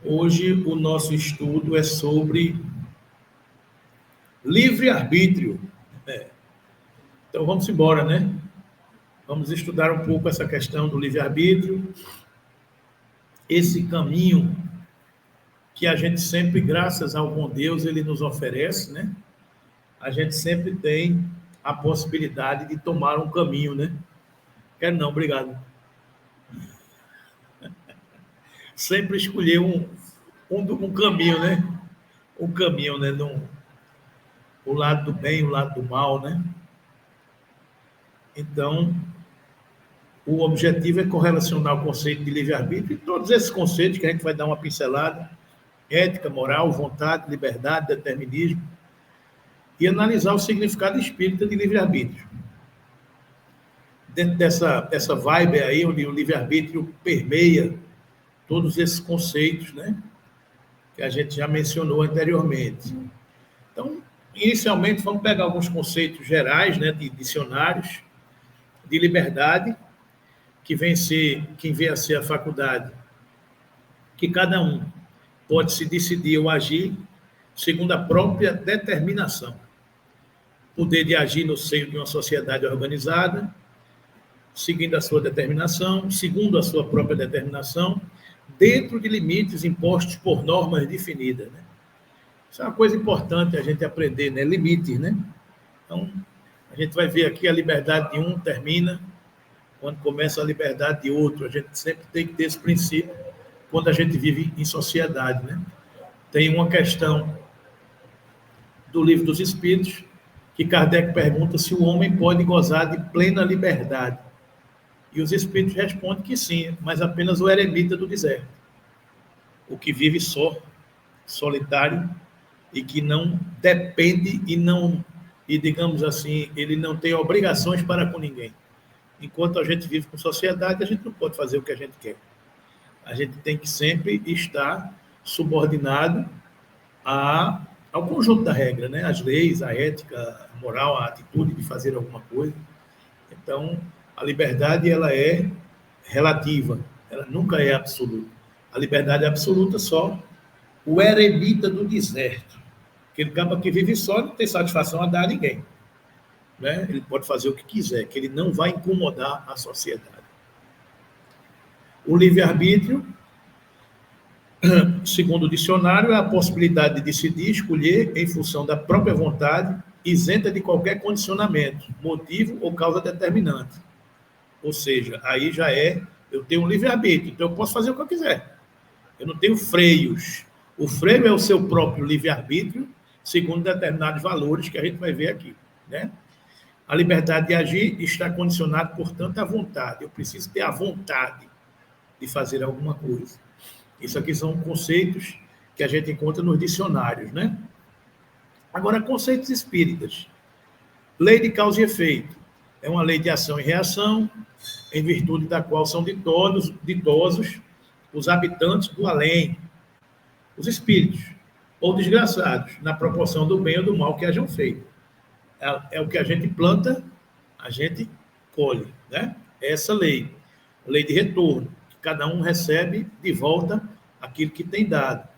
Hoje o nosso estudo é sobre livre-arbítrio. Então vamos embora, né? Vamos estudar um pouco essa questão do livre-arbítrio, esse caminho que a gente sempre, graças ao bom Deus, ele nos oferece, né? A gente sempre tem a possibilidade de tomar um caminho, né? Quero não, obrigado. Sempre escolher um caminho, né? Um caminho, né? O lado do bem, o lado do mal, né? Então, o objetivo é correlacionar o conceito de livre-arbítrio e todos esses conceitos que a gente vai dar uma pincelada: ética, moral, vontade, liberdade, determinismo, e analisar o significado espírita de livre-arbítrio. Dentro dessa vibe aí, onde o livre-arbítrio permeia todos esses conceitos, né, que a gente já mencionou anteriormente. Então, inicialmente, vamos pegar alguns conceitos gerais, né, de dicionários de liberdade, que vem a ser a faculdade que cada um pode se decidir ou agir segundo a própria determinação. Poder de agir no seio de uma sociedade organizada, seguindo a sua determinação, segundo a sua própria determinação, dentro de limites impostos por normas definidas, né? Isso é uma coisa importante a gente aprender, né? Limites, né? Então, a gente vai ver aqui a liberdade de um termina quando começa a liberdade de outro. A gente sempre tem que ter esse princípio quando a gente vive em sociedade, né? Tem uma questão do Livro dos Espíritos que Kardec pergunta se o homem pode gozar de plena liberdade. E os Espíritos respondem que sim, mas apenas o eremita do deserto, o que vive só, solitário, e que não depende e digamos assim, ele não tem obrigações para com ninguém. Enquanto a gente vive com sociedade, a gente não pode fazer o que a gente quer. A gente tem que sempre estar subordinado ao conjunto da regra, né? As leis, a ética, a moral, a atitude de fazer alguma coisa. Então, a liberdade, ela é relativa, ela nunca é absoluta. A liberdade é absoluta só o eremita do deserto. Aquele cara que vive só não tem satisfação a dar a ninguém, né? Ele pode fazer o que quiser, que ele não vai incomodar a sociedade. O livre-arbítrio, segundo o dicionário, é a possibilidade de decidir, escolher em função da própria vontade, isenta de qualquer condicionamento, motivo ou causa determinante. Ou seja, aí já eu tenho um livre-arbítrio, então eu posso fazer o que eu quiser. Eu não tenho freios. O freio é o seu próprio livre-arbítrio, segundo determinados valores que a gente vai ver aqui, né? A liberdade de agir está condicionada, portanto, à vontade. Eu preciso ter a vontade de fazer alguma coisa. Isso aqui são conceitos que a gente encontra nos dicionários, né? Agora, conceitos espíritas. Lei de causa e efeito. É uma lei de ação e reação, em virtude da qual são ditosos os habitantes do além, os espíritos, ou desgraçados, na proporção do bem ou do mal que hajam feito. É o que a gente planta, a gente colhe, né? Essa lei, a lei de retorno, que cada um recebe de volta aquilo que tem dado.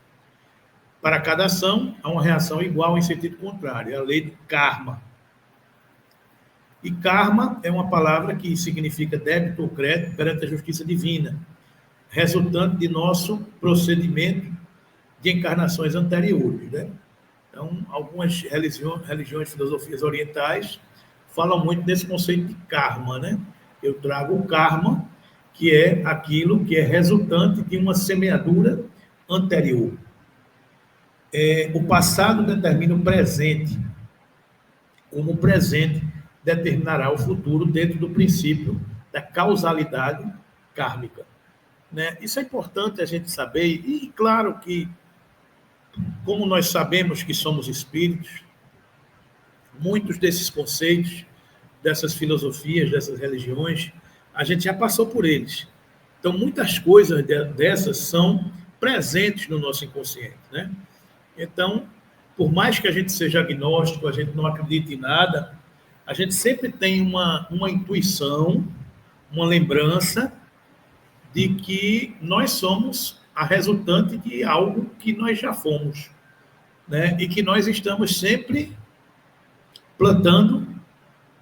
Para cada ação, há uma reação igual em sentido contrário, é a lei de karma. E karma é uma palavra que significa débito ou crédito perante a justiça divina, resultante de nosso procedimento de encarnações anteriores, né? Então, algumas religiões, filosofias orientais falam muito desse conceito de karma, né? Eu trago o karma, que é aquilo que é resultante de uma semeadura anterior. O passado determina o presente, como o presente determinará o futuro dentro do princípio da causalidade kármica, né? Isso é importante a gente saber, e claro que, como nós sabemos que somos espíritos, muitos desses conceitos, dessas filosofias, dessas religiões, a gente já passou por eles. Então, muitas coisas dessas são presentes no nosso inconsciente, né? Então, por mais que a gente seja agnóstico, a gente não acredite em nada, a gente sempre tem uma intuição, uma lembrança de que nós somos a resultante de algo que nós já fomos, né? E que nós estamos sempre plantando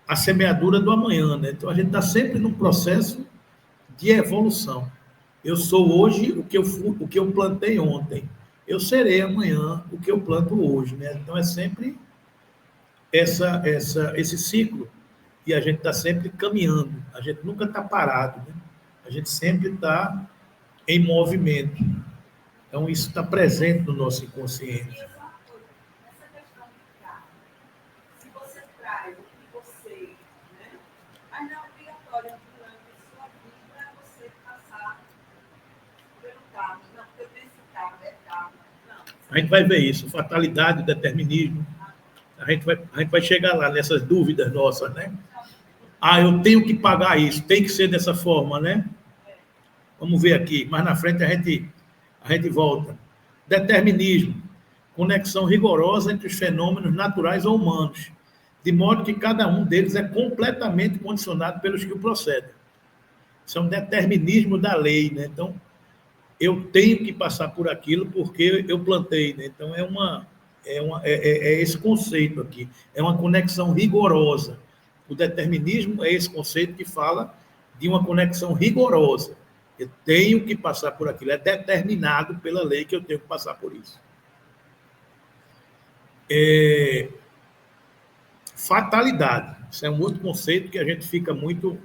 a semeadura do amanhã, né? Então, a gente está sempre num processo de evolução. Eu sou hoje o que eu plantei ontem. Eu serei amanhã o que eu planto hoje, né? Então, é sempre esse ciclo. E a gente está sempre caminhando. A gente nunca está parado, né? A gente sempre está em movimento. Então, isso está presente no nosso inconsciente. A gente vai ver isso, fatalidade, determinismo. A gente vai chegar lá nessas dúvidas nossas, né? Ah, eu tenho que pagar isso, tem que ser dessa forma, né? Vamos ver aqui, mais na frente a gente volta. Determinismo, conexão rigorosa entre os fenômenos naturais ou humanos, de modo que cada um deles é completamente condicionado pelos que o procedem. Isso é um determinismo da lei, né? Então, eu tenho que passar por aquilo porque eu plantei, né? Então, é esse conceito aqui, é uma conexão rigorosa. O determinismo é esse conceito que fala de uma conexão rigorosa. Eu tenho que passar por aquilo, é determinado pela lei que eu tenho que passar por isso. Fatalidade, isso é um outro conceito que a gente fica muito,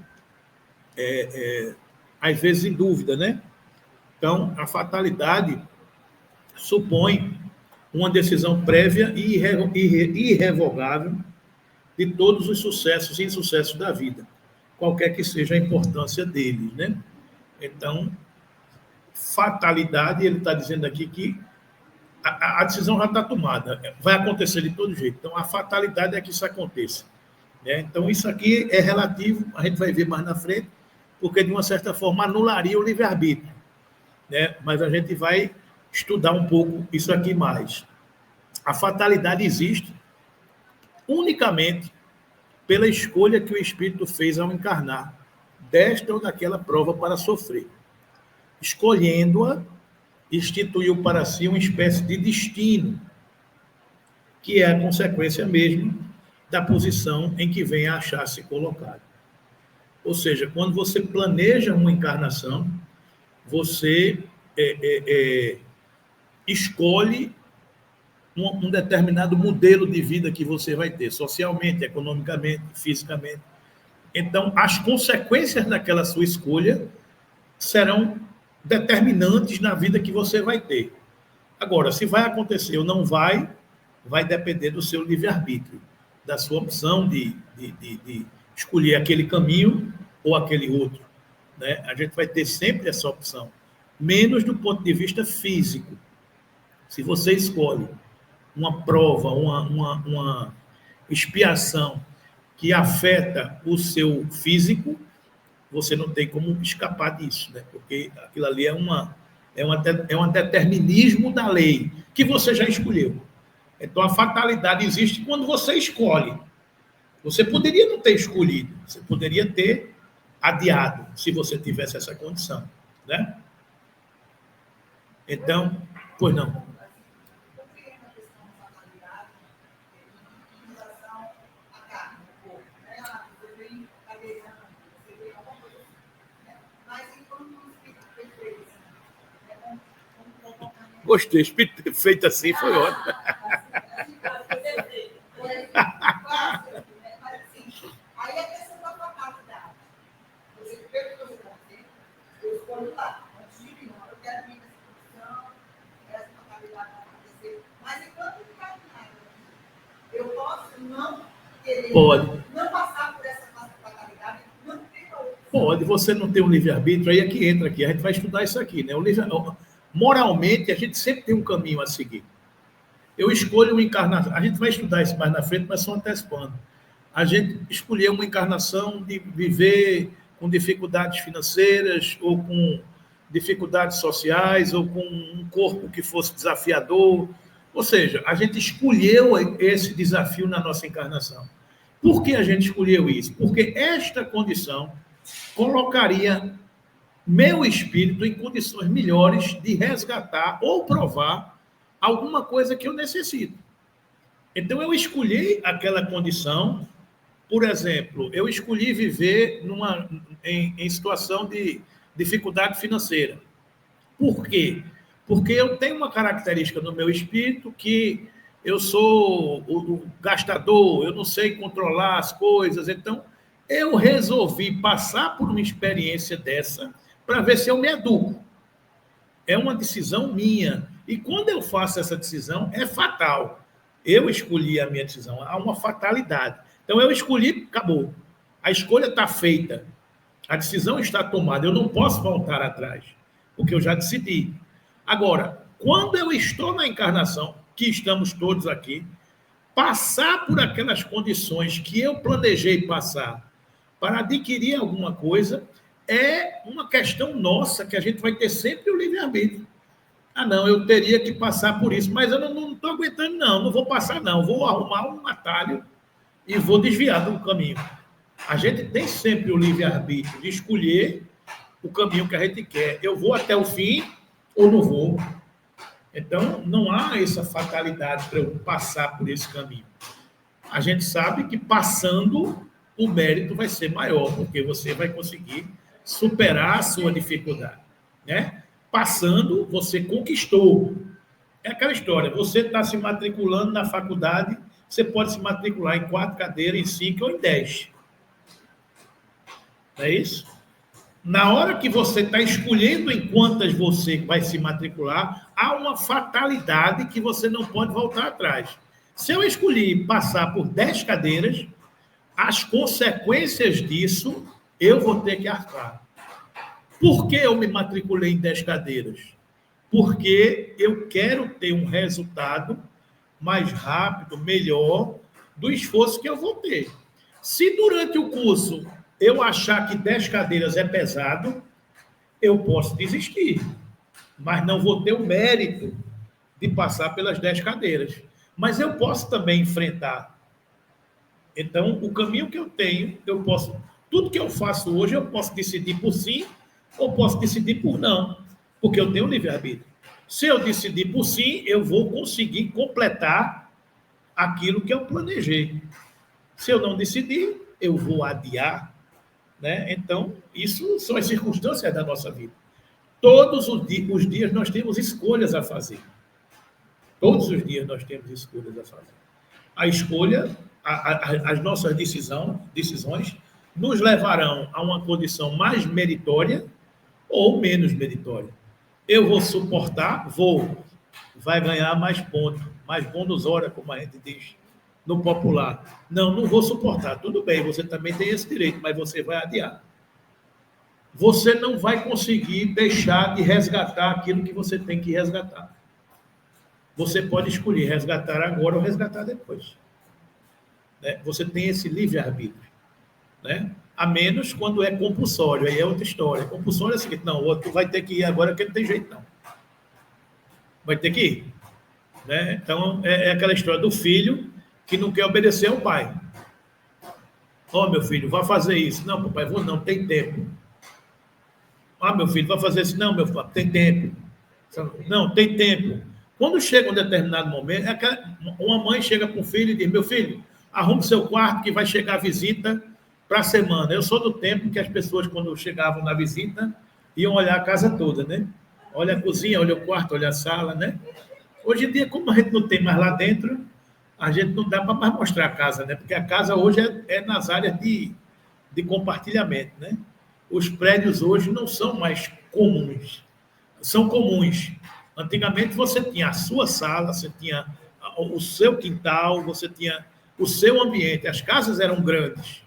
às vezes, em dúvida, né? Então, a fatalidade supõe uma decisão prévia e irrevogável de todos os sucessos e insucessos da vida, qualquer que seja a importância deles, né? Então, fatalidade, ele está dizendo aqui que a decisão já está tomada, vai acontecer de todo jeito. Então, a fatalidade é que isso aconteça, né? Então, isso aqui é relativo, a gente vai ver mais na frente, porque, de uma certa forma, anularia o livre-arbítrio, né? Mas a gente vai estudar um pouco isso aqui mais. A fatalidade existe unicamente pela escolha que o espírito fez ao encarnar, desta ou daquela prova para sofrer. Escolhendo-a, instituiu para si uma espécie de destino, que é a consequência mesmo da posição em que vem a achar-se colocado. Ou seja, quando você planeja uma encarnação, você escolhe um determinado modelo de vida que você vai ter, socialmente, economicamente, fisicamente. Então, as consequências daquela sua escolha serão determinantes na vida que você vai ter. Agora, se vai acontecer ou não vai depender do seu livre-arbítrio, da sua opção de escolher aquele caminho ou aquele outro, né? A gente vai ter sempre essa opção, menos do ponto de vista físico. Se você escolhe uma prova, uma expiação que afeta o seu físico, você não tem como escapar disso, né? Porque aquilo ali é um determinismo da lei que você já escolheu. Então, a fatalidade existe quando você escolhe. Você poderia não ter escolhido, você poderia ter adiado, se você tivesse essa condição, né? Então, pois não. Gostei, espírito feito assim foi ótimo. Aí a questão da fatalidade. Você vê o que você está fazendo, eu escolho lá, antes de mim, eu quero vir nessa condição, essa fatalidade vai acontecer. Mas enquanto não faz nada, eu posso não querer, não passar por essa fatalidade, não ter outra. Pode, você não tem um livre-arbítrio, aí é que entra aqui, a gente vai estudar isso aqui, né? Moralmente, a gente sempre tem um caminho a seguir. Eu escolho uma encarnação, a gente vai estudar isso mais na frente, mas só antecipando. A gente escolheu uma encarnação de viver com dificuldades financeiras, ou com dificuldades sociais, ou com um corpo que fosse desafiador. Ou seja, a gente escolheu esse desafio na nossa encarnação. Por que a gente escolheu isso? Porque esta condição colocaria meu espírito em condições melhores de resgatar ou provar alguma coisa que eu necessito. Então, eu escolhi aquela condição. Por exemplo, eu escolhi viver em situação de dificuldade financeira. Por quê? Porque eu tenho uma característica no meu espírito que eu sou o gastador, eu não sei controlar as coisas. Então, eu resolvi passar por uma experiência dessa para ver se eu me educo. É uma decisão minha. E quando eu faço essa decisão, é fatal. Eu escolhi a minha decisão. Há uma fatalidade. Então, eu escolhi, acabou. A escolha está feita. A decisão está tomada. Eu não posso voltar atrás, porque eu já decidi. Agora, quando eu estou na encarnação, que estamos todos aqui, passar por aquelas condições que eu planejei passar para adquirir alguma coisa é uma questão nossa, que a gente vai ter sempre o livre-arbítrio. Ah, não, eu teria que passar por isso, mas eu não estou aguentando, não vou passar, não. Vou arrumar um atalho e vou desviar do caminho. A gente tem sempre o livre-arbítrio de escolher o caminho que a gente quer. Eu vou até o fim ou não vou. Então, não há essa fatalidade para eu passar por esse caminho. A gente sabe que passando, o mérito vai ser maior, porque você vai conseguir superar a sua dificuldade, né? Passando, você conquistou. É aquela história, você está se matriculando na faculdade, você pode se matricular em 4 cadeiras, em 5 ou em 10. Não é isso? Na hora que você está escolhendo em quantas você vai se matricular, há uma fatalidade que você não pode voltar atrás. Se eu escolhi passar por 10 cadeiras, as consequências disso eu vou ter que arcar. Por que eu me matriculei em 10 cadeiras? Porque eu quero ter um resultado mais rápido, melhor, do esforço que eu vou ter. Se durante o curso eu achar que 10 cadeiras é pesado, eu posso desistir, mas não vou ter o mérito de passar pelas 10 cadeiras. Mas eu posso também enfrentar. Então, o caminho que eu tenho, eu posso... Tudo que eu faço hoje, eu posso decidir por sim ou posso decidir por não, porque eu tenho livre-arbítrio. Se eu decidir por sim, eu vou conseguir completar aquilo que eu planejei. Se eu não decidir, eu vou adiar, né? Então, isso são as circunstâncias da nossa vida. Todos os dias nós temos escolhas a fazer. Todos os dias nós temos escolhas a fazer. A escolha, as nossas decisões nos levarão a uma condição mais meritória ou menos meritória. Eu vou suportar? Vou. Vai ganhar mais pontos, mais bônus hora, como a gente diz no popular. Não vou suportar. Tudo bem, você também tem esse direito, mas você vai adiar. Você não vai conseguir deixar de resgatar aquilo que você tem que resgatar. Você pode escolher resgatar agora ou resgatar depois. Né? Você tem esse livre-arbítrio. Né? A menos quando é compulsório, aí é outra história. Compulsório é o seguinte, não, o outro vai ter que ir agora, que não tem jeito, não. Vai ter que ir. Né? Então, é aquela história do filho que não quer obedecer ao pai. Meu filho, vá fazer isso. Não, papai, vou não, tem tempo. Meu filho, vai fazer isso. Não, meu filho, tem tempo. Não, tem tempo. Quando chega um determinado momento, uma mãe chega com o filho e diz, meu filho, arrume seu quarto que vai chegar a visita para a semana. Eu sou do tempo que as pessoas, quando chegavam na visita, iam olhar a casa toda, né? Olha a cozinha, olha o quarto, olha a sala, né? Hoje em dia, como a gente não tem mais lá dentro, a gente não dá para mais mostrar a casa, né? Porque a casa hoje é nas áreas de compartilhamento, né? Os prédios hoje não são mais comuns, são comuns. Antigamente você tinha a sua sala, você tinha o seu quintal, você tinha o seu ambiente, as casas eram grandes.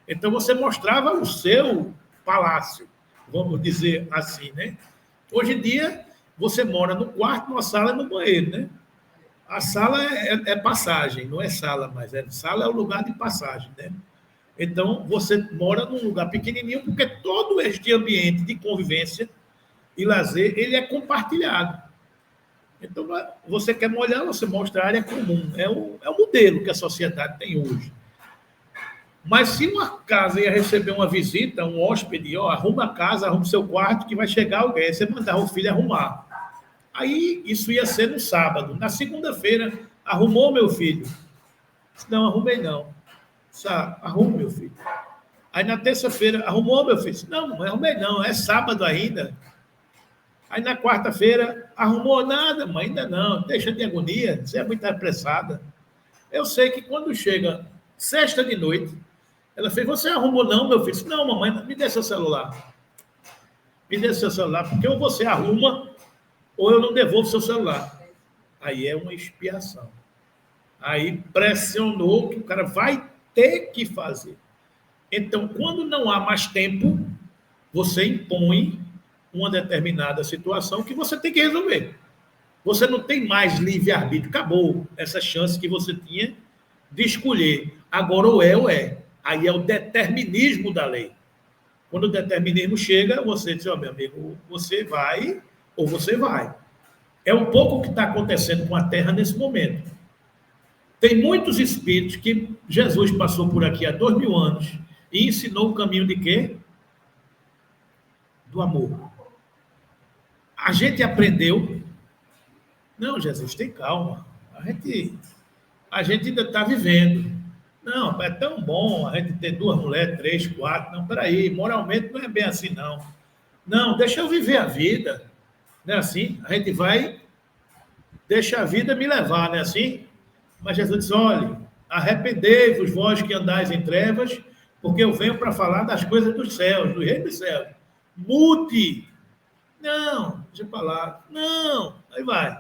Então você mostrava o seu palácio, vamos dizer assim, né? Hoje em dia você mora no quarto, numa sala e no banheiro, né? A sala é passagem, não é sala mais. Sala é o lugar de passagem, né? Então, você mora num lugar pequenininho, porque todo este ambiente de convivência e lazer, ele é compartilhado. Então, você quer molhar, você mostra a área comum. É o modelo que a sociedade tem hoje. Mas se uma casa ia receber uma visita, um hóspede, ó, arruma a casa, arruma o seu quarto, que vai chegar alguém. Você mandava o filho arrumar. Aí isso ia ser no sábado. Na segunda-feira, arrumou meu filho? Não, arrumei não. Arrume, meu filho. Aí na terça-feira, arrumou meu filho? Não arrumei não, é sábado ainda. Aí na quarta-feira, arrumou nada, mãe, ainda não, deixa de agonia, você é muito apressada. Eu sei que quando chega sexta de noite, ela fez, você arrumou não, meu filho? Não, mamãe, me dê seu celular. Me dê seu celular, porque ou você arruma, ou eu não devolvo seu celular. Aí é uma expiação. Aí pressionou que o cara vai ter que fazer. Então, quando não há mais tempo, você impõe uma determinada situação que você tem que resolver. Você não tem mais livre-arbítrio. Acabou essa chance que você tinha de escolher. Agora, ou é ou é. Aí é o determinismo da lei. Quando o determinismo chega, você diz, ó, meu amigo, você vai ou você vai. É um pouco o que está acontecendo com a Terra nesse momento. Tem muitos espíritos que Jesus passou por aqui há 2000 anos e ensinou o caminho de quê? Do amor. A gente aprendeu. Não, Jesus, tem calma. A gente ainda está vivendo. Não, é tão bom a gente ter 2 mulheres, 3, 4. Não, peraí, moralmente não é bem assim, não. Não, deixa eu viver a vida. Não é assim? A gente vai, deixa a vida me levar, não é assim? Mas Jesus diz, olha, arrependei-vos, vós que andais em trevas, porque eu venho para falar das coisas dos céus, do reino dos céus. Mude. Não, deixa eu falar. Não, aí vai.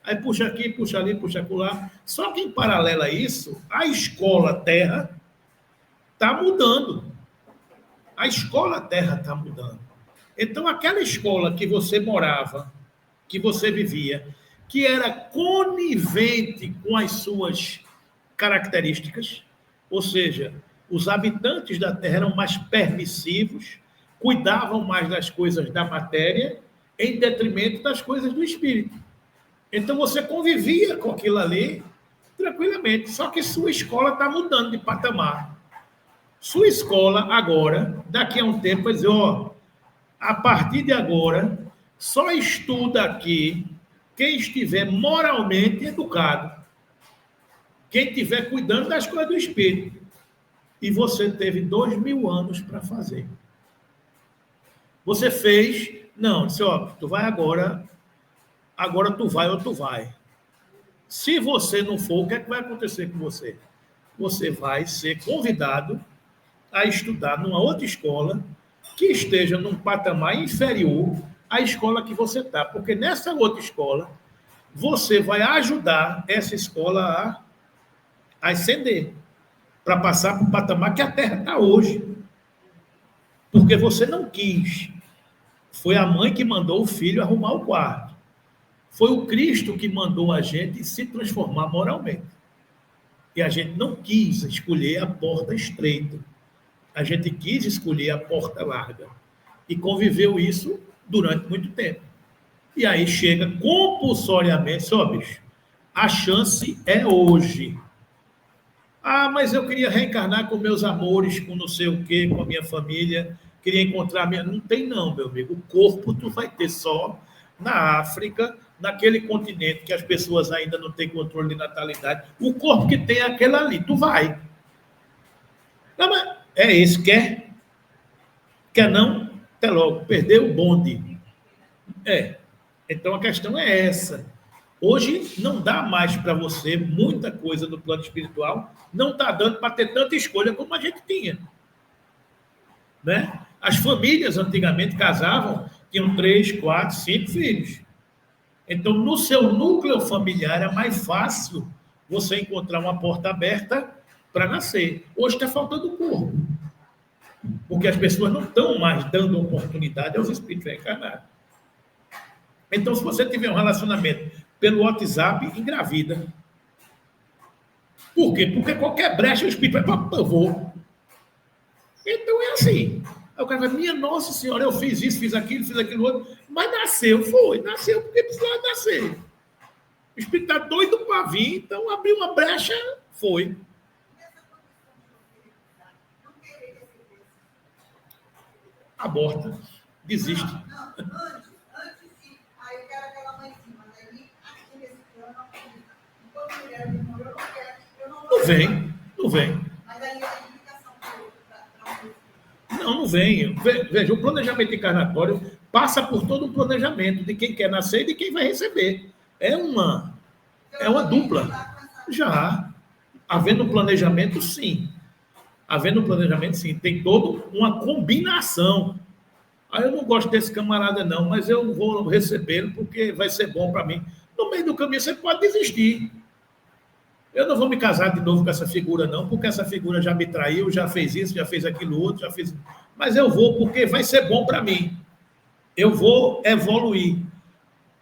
Aí puxa aqui, puxa ali, puxa acolá. Só que em paralelo a isso, a escola Terra está mudando. A escola Terra está mudando. Então, aquela escola que você morava, que você vivia, que era conivente com as suas características, ou seja, os habitantes da Terra eram mais permissivos, cuidavam mais das coisas da matéria, em detrimento das coisas do espírito. Então você convivia com aquilo ali tranquilamente, só que sua escola está mudando de patamar. Sua escola agora, daqui a um tempo, vai dizer, ó, a partir de agora, só estuda aqui quem estiver moralmente educado, quem estiver cuidando das coisas do espírito. E você teve 2000 anos para fazer. Você fez, não, disse, ó, tu vai agora tu vai ou tu vai. Se você não for, o que é que vai acontecer com você? Você vai ser convidado a estudar numa outra escola que esteja num patamar inferior à escola que você está. Porque nessa outra escola, você vai ajudar essa escola a ascender, para passar para o patamar que a Terra está hoje. Porque você não quis. Foi a mãe que mandou o filho arrumar o quarto. Foi o Cristo que mandou a gente se transformar moralmente. E a gente não quis escolher a porta estreita. A gente quis escolher a porta larga. E conviveu isso durante muito tempo. E aí chega compulsoriamente, só bicho, a chance é hoje. Ah, mas eu queria reencarnar com meus amores, com não sei o quê, com a minha família, queria encontrar a minha... Não tem não, meu amigo. O corpo tu vai ter só na África, naquele continente que as pessoas ainda não têm controle de natalidade. O corpo que tem é aquele ali, tu vai. Não, mas é esse, quer? Quer não? Até logo, perdeu o bonde. Então a questão é essa. Hoje não dá mais para você muita coisa no plano espiritual, não está dando para ter tanta escolha como a gente tinha. Né? As famílias antigamente casavam, tinham 3, 4, 5 filhos. Então, no seu núcleo familiar, é mais fácil você encontrar uma porta aberta para nascer. Hoje está faltando corpo. Porque as pessoas não estão mais dando oportunidade aos espíritos reencarnados. Então, se você tiver um relacionamento pelo WhatsApp, engravida. Por quê? Porque qualquer brecha o espírito vai para eu vou. Então é assim. Aí o cara vai, minha Nossa Senhora, eu fiz isso, fiz aquilo outro, mas nasceu porque precisava nascer. O espírito está doido para vir, então abriu uma brecha, foi. aborta, desiste. Não, antes de... Aí eu quero aquela mãezinha, mas aí, aqui nesse plano, enquanto mulher não morreu, eu não quero, eu não vou... Não vem. Mas aí a indicação para Não vem. Veja, o planejamento encarnatório passa por todo o planejamento de quem quer nascer e de quem vai receber. É uma dupla. Já. Havendo um planejamento, sim. Havendo um planejamento, sim. Tem toda uma combinação. Aí eu não gosto desse camarada, não, mas eu vou recebê-lo porque vai ser bom para mim. No meio do caminho, você pode desistir. Eu não vou me casar de novo com essa figura, não, porque essa figura já me traiu, já fez isso, já fez aquilo outro, já fez... Mas eu vou porque vai ser bom para mim. Eu vou evoluir.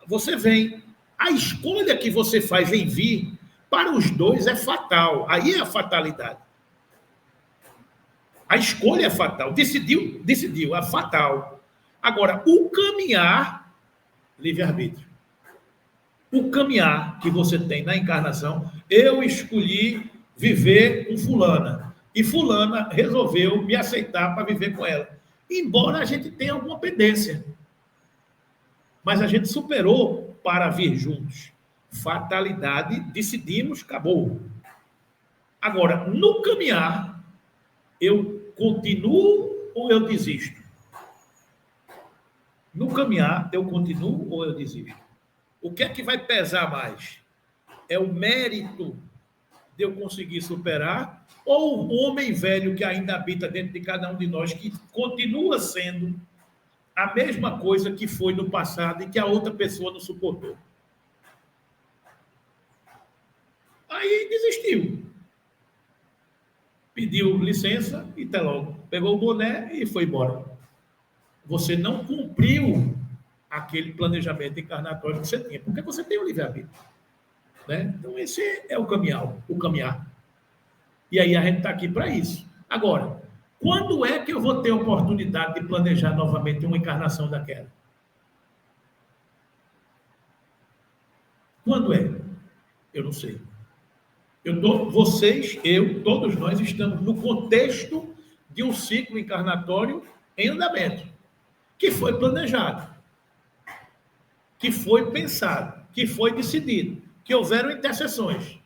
Você vem. A escolha que você faz em vir, para os dois, é fatal. Aí é a fatalidade. A escolha é fatal. Decidiu, é fatal. Agora, o caminhar, livre-arbítrio. O caminhar que você tem na encarnação, eu escolhi viver com fulana. E fulana resolveu me aceitar para viver com ela. Embora a gente tenha alguma pendência. Mas a gente superou para vir juntos. Fatalidade, decidimos, acabou. Agora, no caminhar, eu continuo ou eu desisto? No caminhar, eu continuo ou eu desisto? O que é que vai pesar mais? É o mérito de eu conseguir superar ou o homem velho que ainda habita dentro de cada um de nós, que continua sendo a mesma coisa que foi no passado e que a outra pessoa não suportou? Aí desistiu. Pediu licença e até logo. Pegou o boné e foi embora. Você não cumpriu aquele planejamento encarnatório que você tinha, porque você tem o livre-arbítrio. Né? Então, esse é o caminhar. E aí a gente está aqui para isso. Agora, quando é que eu vou ter a oportunidade de planejar novamente uma encarnação daquela? Quando é? Eu não sei. Todos nós estamos no contexto de um ciclo encarnatório em andamento, que foi planejado, que foi pensado, que foi decidido, que houveram interseções.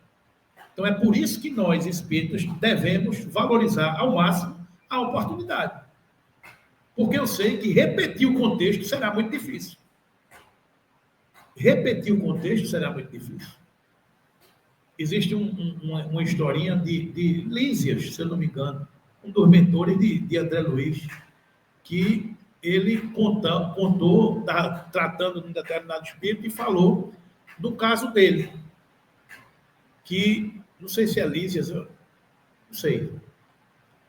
Então, é por isso que nós, espíritas, devemos valorizar ao máximo a oportunidade. Porque eu sei que repetir o contexto será muito difícil. Repetir o contexto será muito difícil. Existe uma historinha de Lísias, se eu não me engano, um dos mentores de André Luiz, que ele contou, estava tratando de um determinado espírito e falou do caso dele, que, não sei se é Lísias, não sei,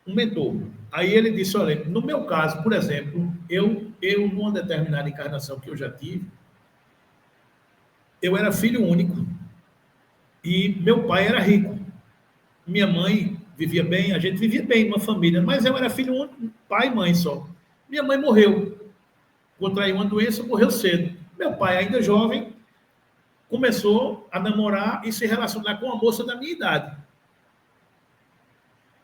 um mentor. Aí ele disse, olha, no meu caso, por exemplo, eu numa determinada encarnação que eu já tive, eu era filho único, e meu pai era rico. Minha mãe vivia bem, a gente vivia bem numa família, mas eu era filho único, pai e mãe só. Minha mãe morreu, contraiu uma doença, morreu cedo. Meu pai, ainda jovem, começou a namorar e se relacionar com uma moça da minha idade.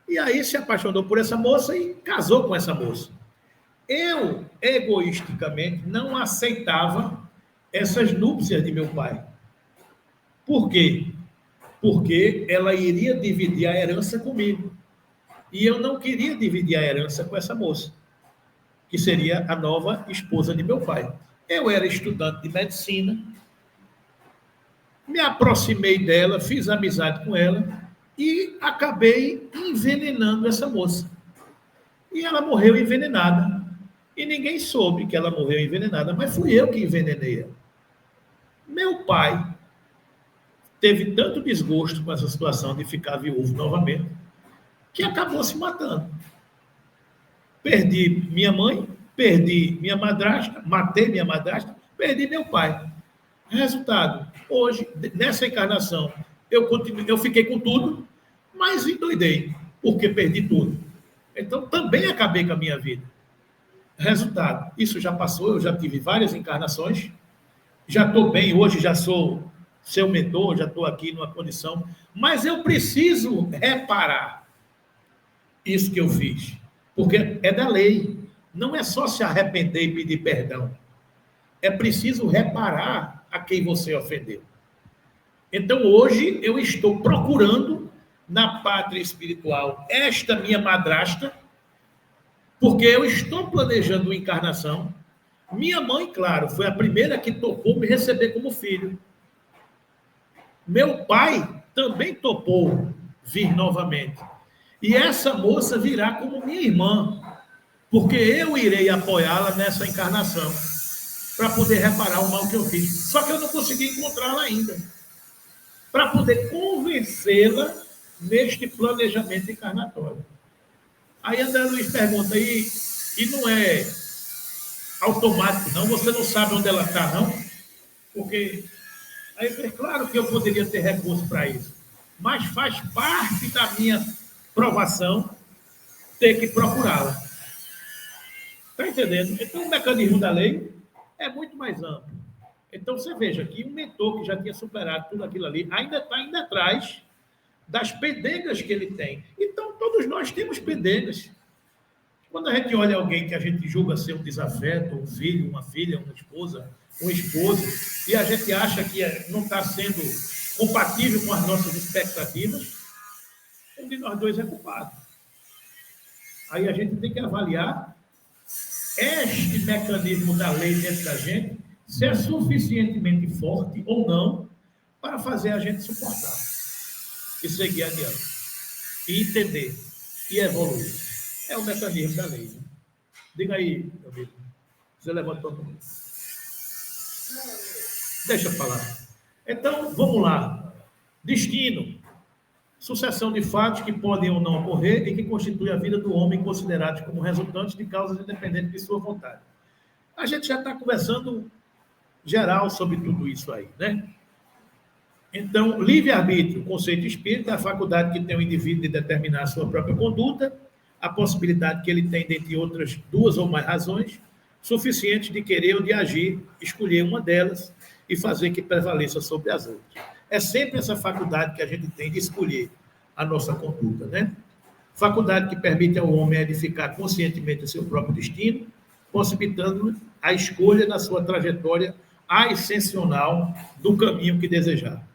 E aí se apaixonou por essa moça e casou com essa moça. Eu, egoisticamente, não aceitava essas núpcias de meu pai. Por quê? Porque ela iria dividir a herança comigo. E eu não queria dividir a herança com essa moça, que seria a nova esposa de meu pai. Eu era estudante de medicina, me aproximei dela, fiz amizade com ela e acabei envenenando essa moça. E ela morreu envenenada. E ninguém soube que ela morreu envenenada, mas fui eu que envenenei ela. Meu pai teve tanto desgosto com essa situação de ficar viúvo novamente, que acabou se matando. Perdi minha mãe, perdi minha madrasta, matei minha madrasta, perdi meu pai. Resultado, hoje, nessa encarnação, eu fiquei com tudo, mas endoidei, porque perdi tudo. Então, também acabei com a minha vida. Resultado, isso já passou, eu já tive várias encarnações, já estou bem, hoje já sou seu mentor, já estou aqui numa condição, mas eu preciso reparar isso que eu fiz, porque é da lei. não é só se arrepender e pedir perdão. É preciso reparar a quem você ofendeu. Então, hoje, eu estou procurando na pátria espiritual esta minha madrasta, porque eu estou planejando uma encarnação. Minha mãe, claro, foi a primeira que topou me receber como filho. Meu pai também topou vir novamente. E essa moça virá como minha irmã, porque eu irei apoiá-la nessa encarnação, para poder reparar o mal que eu fiz. Só que eu não consegui encontrá-la ainda, para poder convencê-la neste planejamento encarnatório. Aí André Luiz pergunta, e não é automático, não? Você não sabe onde ela está, não? Porque, aí eu falei, claro que eu poderia ter recurso para isso, mas faz parte da minha provação ter que procurá-la. Está entendendo? Então, o mecanismo da lei é muito mais amplo. Então, você veja que um mentor que já tinha superado tudo aquilo ali, ainda está indo atrás das pendengas que ele tem. Então, todos nós temos pendengas. Quando a gente olha alguém que a gente julga ser um desafeto, um filho, uma filha, uma esposa, um esposo, e a gente acha que não está sendo compatível com as nossas expectativas, um de nós dois é culpado. Aí a gente tem que avaliar este mecanismo da lei dentro da gente, se é suficientemente forte ou não para fazer a gente suportar e seguir adiante, e entender, e evoluir. É o mecanismo da lei. Né? Diga aí, meu amigo. Você levantou a mão. Deixa eu falar. Então, vamos lá. Destino. Sucessão de fatos que podem ou não ocorrer e que constitui a vida do homem considerados como resultantes de causas independentes de sua vontade. A gente já está conversando geral sobre tudo isso aí, né? Então, livre-arbítrio, conceito espírita, a faculdade que tem o indivíduo de determinar a sua própria conduta, a possibilidade que ele tem, dentre outras duas ou mais razões, suficientes de querer ou de agir, escolher uma delas e fazer que prevaleça sobre as outras. É sempre essa faculdade que a gente tem de escolher a nossa conduta, né? Faculdade que permite ao homem edificar conscientemente o seu próprio destino, possibilitando a escolha na sua trajetória ascensional do caminho que desejar.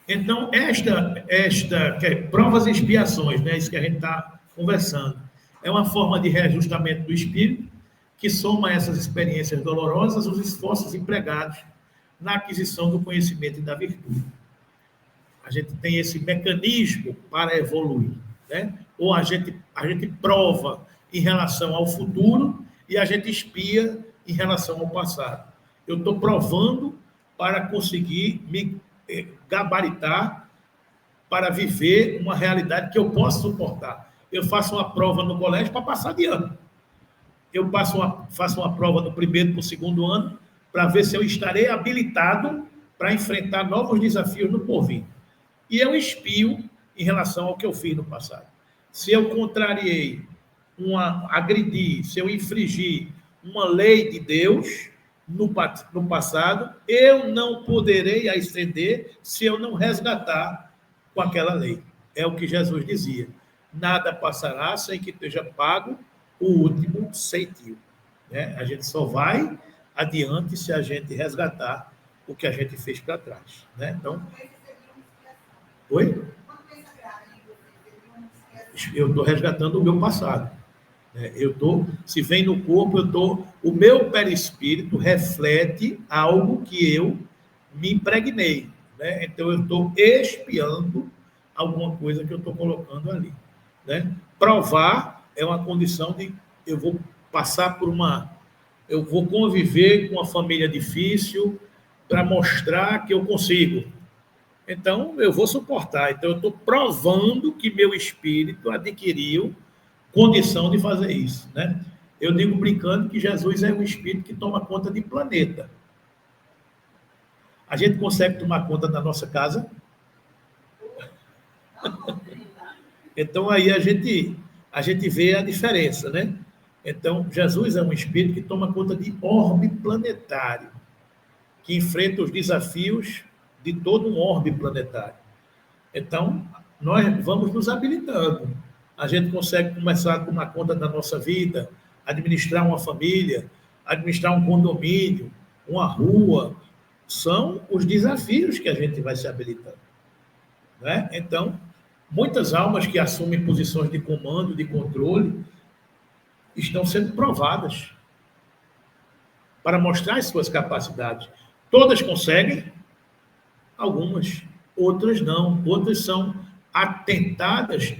Então, esta que é provas e expiações, né? Isso que a gente está conversando, é uma forma de reajustamento do espírito que soma a essas experiências dolorosas os esforços empregados na aquisição do conhecimento e da virtude. A gente tem esse mecanismo para evoluir, né? Ou a gente prova em relação ao futuro e a gente expia em relação ao passado. Eu estou provando para conseguir me gabaritar, para viver uma realidade que eu posso suportar. Eu faço uma prova no colégio para passar de ano. Eu faço uma prova no primeiro para o segundo ano, para ver se eu estarei habilitado para enfrentar novos desafios no porvir. E eu expio em relação ao que eu fiz no passado. Se eu contrariei, agredi, se eu infringi uma lei de Deus no passado, eu não poderei a estender se eu não resgatar com aquela lei. É o que Jesus dizia. Nada passará sem que esteja pago o último centavo. Né? A gente só vai adiante se a gente resgatar o que a gente fez para trás. Né? Então, oi? Eu estou resgatando o meu passado. Se vem no corpo, o meu perispírito reflete algo que eu me impregnei. Né? Então, eu estou expiando alguma coisa que eu estou colocando ali. Né? Provar é uma condição de eu vou passar por eu vou conviver com uma família difícil para mostrar que eu consigo. Então, eu vou suportar. Então, eu estou provando que meu espírito adquiriu condição de fazer isso, né? Eu digo brincando que Jesus é um espírito que toma conta de planeta. A gente consegue tomar conta da nossa casa? Então, aí a gente vê a diferença, né? Então, Jesus é um espírito que toma conta de orbe planetário, que enfrenta os desafios de todo um orbe planetário. Então, nós vamos nos habilitando. A gente consegue começar a tomar conta da nossa vida, administrar uma família, administrar um condomínio, uma rua, são os desafios que a gente vai se habilitando, né? Então, muitas almas que assumem posições de comando, de controle, estão sendo provadas para mostrar as suas capacidades. Todas conseguem, algumas, outras não. Outras são tentadas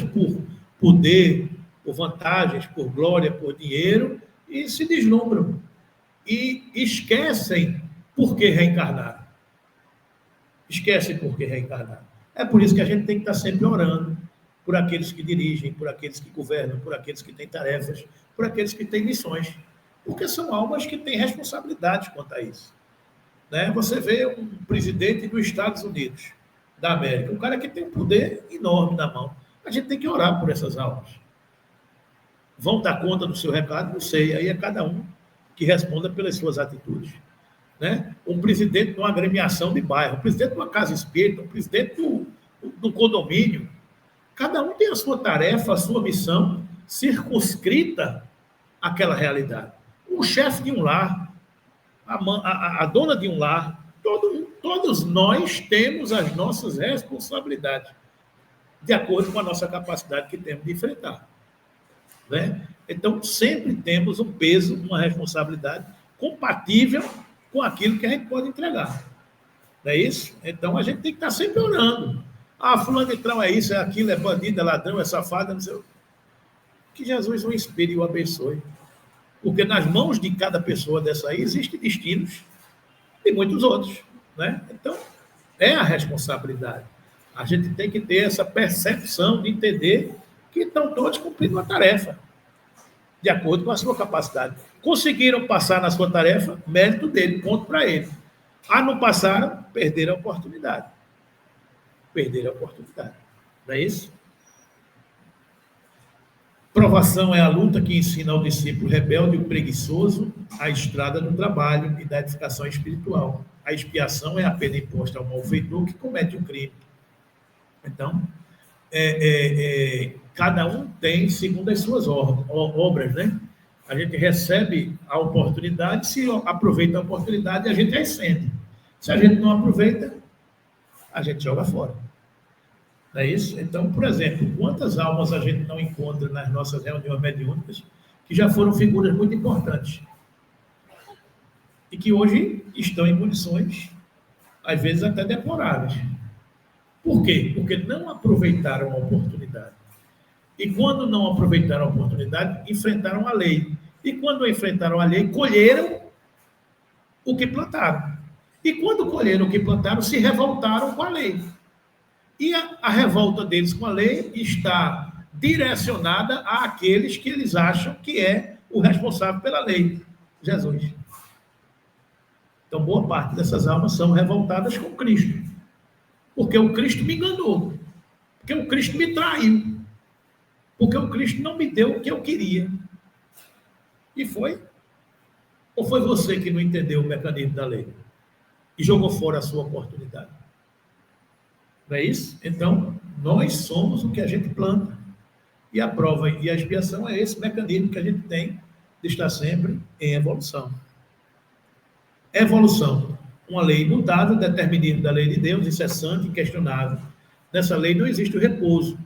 por poder, por vantagens, por glória, por dinheiro, e se deslumbram. E esquecem por que reencarnaram. Esquecem por que reencarnaram. É por isso que a gente tem que estar sempre orando por aqueles que dirigem, por aqueles que governam, por aqueles que têm tarefas, por aqueles que têm missões. Porque são almas que têm responsabilidade quanto a isso. Né? Você vê um presidente dos Estados Unidos da América, um cara que tem um poder enorme na mão. A gente tem que orar por essas almas. Vão dar conta do seu recado? Não sei. Aí é cada um que responda pelas suas atitudes. Né? Um presidente de uma agremiação de bairro, um presidente de uma casa espírita, um presidente do condomínio. Cada um tem a sua tarefa, a sua missão circunscrita àquela realidade. O chefe de um lar, a dona de um lar, todos nós temos as nossas responsabilidades, de acordo com a nossa capacidade que temos de enfrentar. Né? Então, sempre temos um peso, uma responsabilidade compatível com aquilo que a gente pode entregar. Não é isso? Então, a gente tem que estar sempre orando. Fulano de tal é isso, é aquilo, é bandido, é ladrão, é safado, não sei o que Jesus o inspire e o abençoe. Porque nas mãos de cada pessoa dessa aí existem destinos de muitos outros. Né? Então, é a responsabilidade. A gente tem que ter essa percepção de entender que estão todos cumprindo uma tarefa, de acordo com a sua capacidade. Conseguiram passar na sua tarefa, mérito dele, ponto para ele. Não passaram, perderam a oportunidade. Perderam a oportunidade. Não é isso? Provação é a luta que ensina ao discípulo rebelde e preguiçoso a estrada do trabalho e da edificação espiritual. A expiação é a pena imposta ao malfeitor que comete o crime. Então, cada um tem segundo as suas obras, né? A gente recebe a oportunidade, se aproveita a oportunidade, a gente ascende. Se a gente não aproveita, a gente joga fora. Não é isso? Então, por exemplo, quantas almas a gente não encontra nas nossas reuniões mediúnicas que já foram figuras muito importantes e que hoje estão em condições, às vezes, até deploráveis. Por quê? Porque não aproveitaram a oportunidade. E quando não aproveitaram a oportunidade, enfrentaram a lei. E quando enfrentaram a lei, colheram o que plantaram. E quando colheram o que plantaram, se revoltaram com a lei. E a revolta deles com a lei está direcionada àqueles que eles acham que é o responsável pela lei, Jesus. Então, boa parte dessas almas são revoltadas com Cristo. Porque o Cristo me enganou. Porque o Cristo me traiu. Porque o Cristo não me deu o que eu queria. E foi? Ou foi você que não entendeu o mecanismo da lei? E jogou fora a sua oportunidade? Não é isso? Então, nós somos o que a gente planta. E a prova e a expiação é esse mecanismo que a gente tem de estar sempre em evolução. Evolução. Uma lei imutável, determinismo da lei de Deus, incessante, inquestionável. Nessa lei não existe o repouso,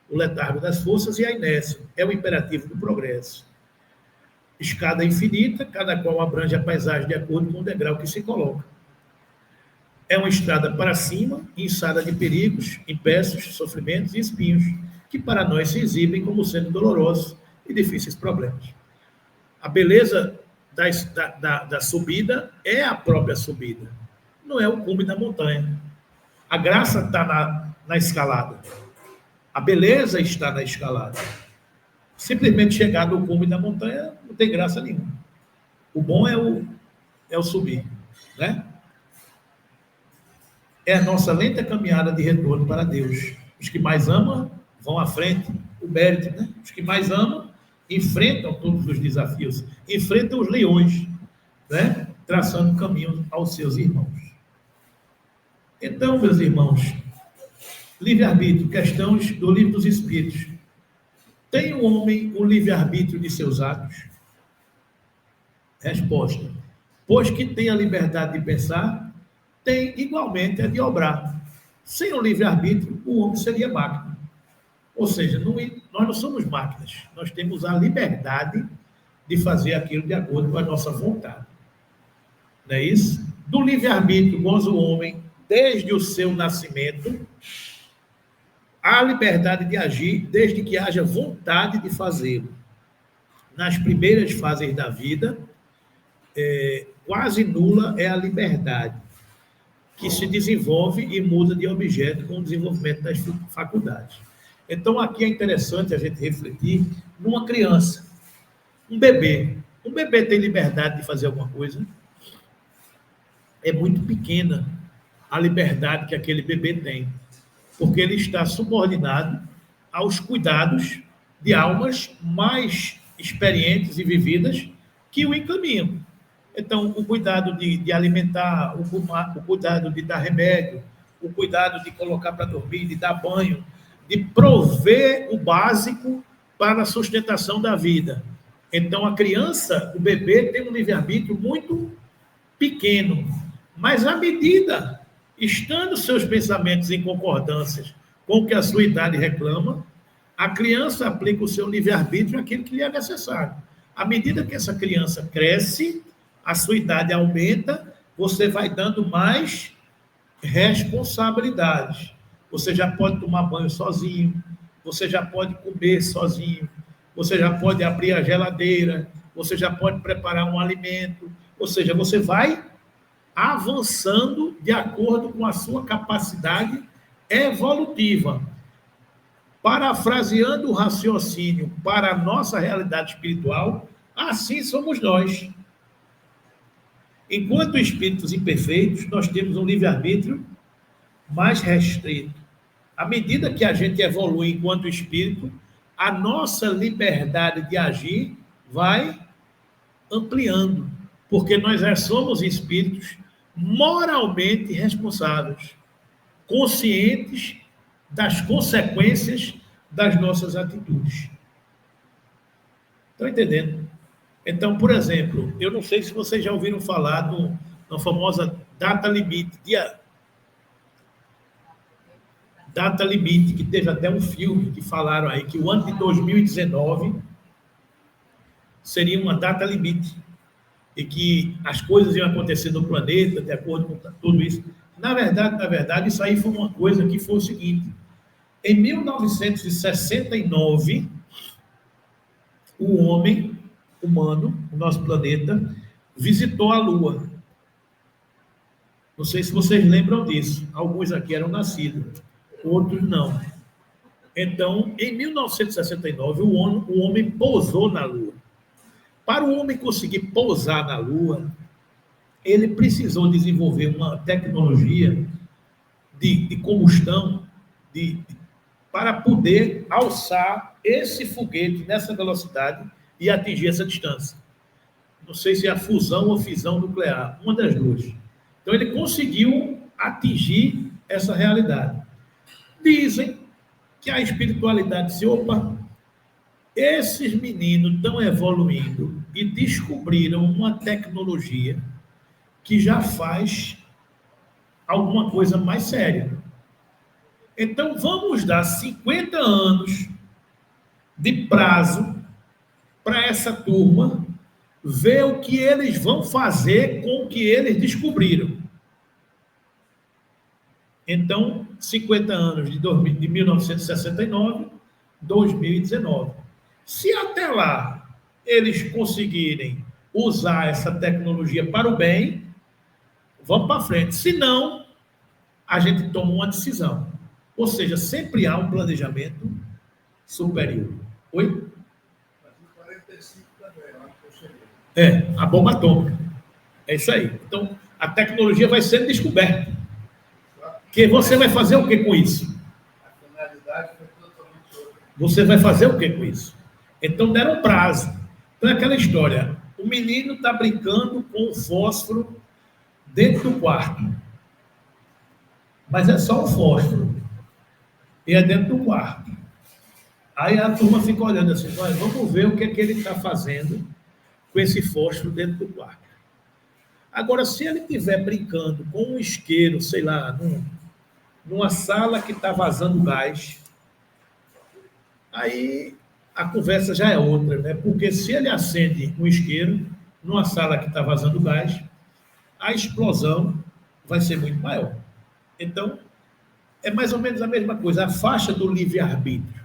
o letargo das forças e a inércia. É o imperativo do progresso. Escada infinita, cada qual abrange a paisagem de acordo com o degrau que se coloca. É uma estrada para cima, inçada de perigos, empeços, sofrimentos e espinhos, que para nós se exibem como sendo dolorosos e difíceis problemas. A beleza da subida é a própria subida, não é o cume da montanha. A graça está na escalada. A beleza está na escalada. Simplesmente chegar no cume da montanha não tem graça nenhuma. O bom é o subir, né? É a nossa lenta caminhada de retorno para Deus. Os que mais amam vão à frente, o mérito, né? Os que mais amam enfrentam todos os desafios, enfrentam os leões, né? Traçando caminho aos seus irmãos. Então, meus irmãos, livre-arbítrio, questões do Livro dos Espíritos. Tem o homem o livre-arbítrio de seus atos? Resposta: pois que tem a liberdade de pensar, tem igualmente a de obrar. Sem o livre-arbítrio, o homem seria máquina. Ou seja, nós não somos máquinas, nós temos a liberdade de fazer aquilo de acordo com a nossa vontade. Não é isso? Do livre-arbítrio goza o homem desde o seu nascimento, a liberdade de agir desde que haja vontade de fazê-lo. Nas primeiras fases da vida, quase nula é a liberdade, que se desenvolve e muda de objeto com o desenvolvimento das faculdades. Então, aqui é interessante a gente refletir numa criança, um bebê. Um bebê tem liberdade de fazer alguma coisa? É muito pequena a liberdade que aquele bebê tem, porque ele está subordinado aos cuidados de almas mais experientes e vividas que o encaminham. Então, o cuidado de alimentar, o cuidado de dar remédio, o cuidado de colocar para dormir, de dar banho, de prover o básico para a sustentação da vida. Então, a criança, o bebê, tem um livre-arbítrio muito pequeno, mas à medida, estando seus pensamentos em concordâncias com o que a sua idade reclama, a criança aplica o seu livre-arbítrio àquilo que lhe é necessário. À medida que essa criança cresce, a sua idade aumenta, você vai dando mais responsabilidades. Você já pode tomar banho sozinho, você já pode comer sozinho, você já pode abrir a geladeira, você já pode preparar um alimento, ou seja, você vai avançando de acordo com a sua capacidade evolutiva. Parafraseando o raciocínio para a nossa realidade espiritual, assim somos nós. Enquanto espíritos imperfeitos, nós temos um livre-arbítrio mais restrito. À medida que a gente evolui enquanto espírito, a nossa liberdade de agir vai ampliando, porque nós já somos espíritos moralmente responsáveis, conscientes das consequências das nossas atitudes. Estão entendendo? Então, por exemplo, eu não sei se vocês já ouviram falar na famosa data limite, data limite, que teve até um filme que falaram aí que o ano de 2019 seria uma data limite e que as coisas iam acontecer no planeta de acordo com tudo isso. Na verdade, isso aí foi uma coisa que foi o seguinte: em 1969, o homem humano, o nosso planeta, visitou a Lua. Não sei se vocês lembram disso. Alguns aqui eram nascidos, outros não. Então, em 1969, o homem pousou na Lua. Para o homem conseguir pousar na Lua, ele precisou desenvolver uma tecnologia de combustão para poder alçar esse foguete nessa velocidade e atingir essa distância. Não sei se é a fusão ou fissão nuclear, uma das duas. Então, ele conseguiu atingir essa realidade. Dizem que a espiritualidade disse: opa, esses meninos estão evoluindo e descobriram uma tecnologia que já faz alguma coisa mais séria. Então, vamos dar 50 anos de prazo para essa turma ver o que eles vão fazer com o que eles descobriram. Então, 50 anos de 1969, 2019. Se até lá eles conseguirem usar essa tecnologia para o bem, vamos para frente. Se não, a gente toma uma decisão. Ou seja, sempre há um planejamento superior. Oi? A bomba atômica. É isso aí. Então, a tecnologia vai sendo descoberta. Que você vai fazer o que com isso? A finalidade foi totalmente outra. Você vai fazer o que com isso? Então, deram prazo. Então, é aquela história. O menino está brincando com o fósforo dentro do quarto. Mas é só um fósforo. E é dentro do quarto. Aí a turma fica olhando assim, vamos ver o que é que ele está fazendo com esse fósforo dentro do quarto. Agora, se ele estiver brincando com um isqueiro, sei lá, numa sala que está vazando gás, aí a conversa já é outra, né? Porque se ele acende um isqueiro numa sala que está vazando gás, a explosão vai ser muito maior. Então, é mais ou menos a mesma coisa, a faixa do livre-arbítrio.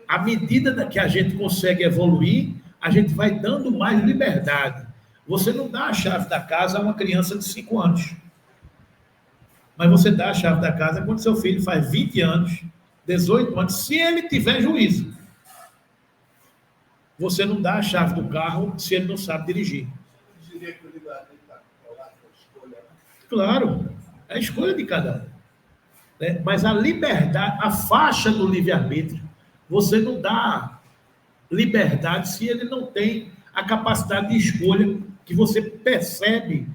À medida que a gente consegue evoluir, a gente vai dando mais liberdade. Você não dá a chave da casa a uma criança de 5 anos. Mas você dá a chave da casa quando seu filho faz 20 anos, 18 anos, se ele tiver juízo. Você não dá a chave do carro se ele não sabe dirigir. Claro, é a escolha de cada um. Né? Mas a liberdade, a faixa do livre-arbítrio, você não dá liberdade se ele não tem a capacidade de escolha que você percebe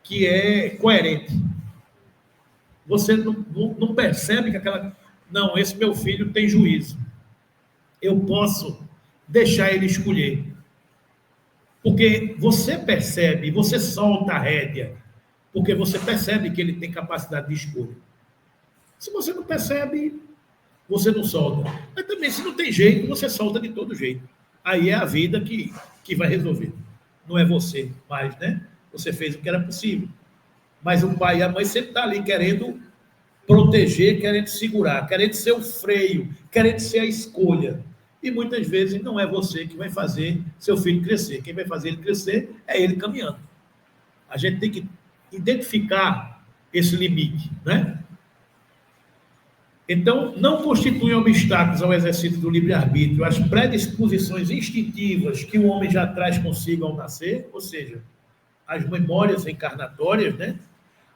que é coerente. Você não percebe que aquela... Não, esse meu filho tem juízo. Eu posso deixar ele escolher. Porque você percebe, você solta a rédea, porque você percebe que ele tem capacidade de escolha. Se você não percebe, você não solta. Mas também, se não tem jeito, você solta de todo jeito. Aí é a vida que vai resolver. Não é você mais, né? Você fez o que era possível. Mas o pai e a mãe sempre estão ali querendo proteger, querendo segurar, querendo ser o freio, querendo ser a escolha. E muitas vezes não é você que vai fazer seu filho crescer. Quem vai fazer ele crescer é ele caminhando. A gente tem que identificar esse limite, né? Então, não constituem obstáculos ao exercício do livre-arbítrio as predisposições instintivas que o homem já traz consigo ao nascer, ou seja, as memórias encarnatórias, né?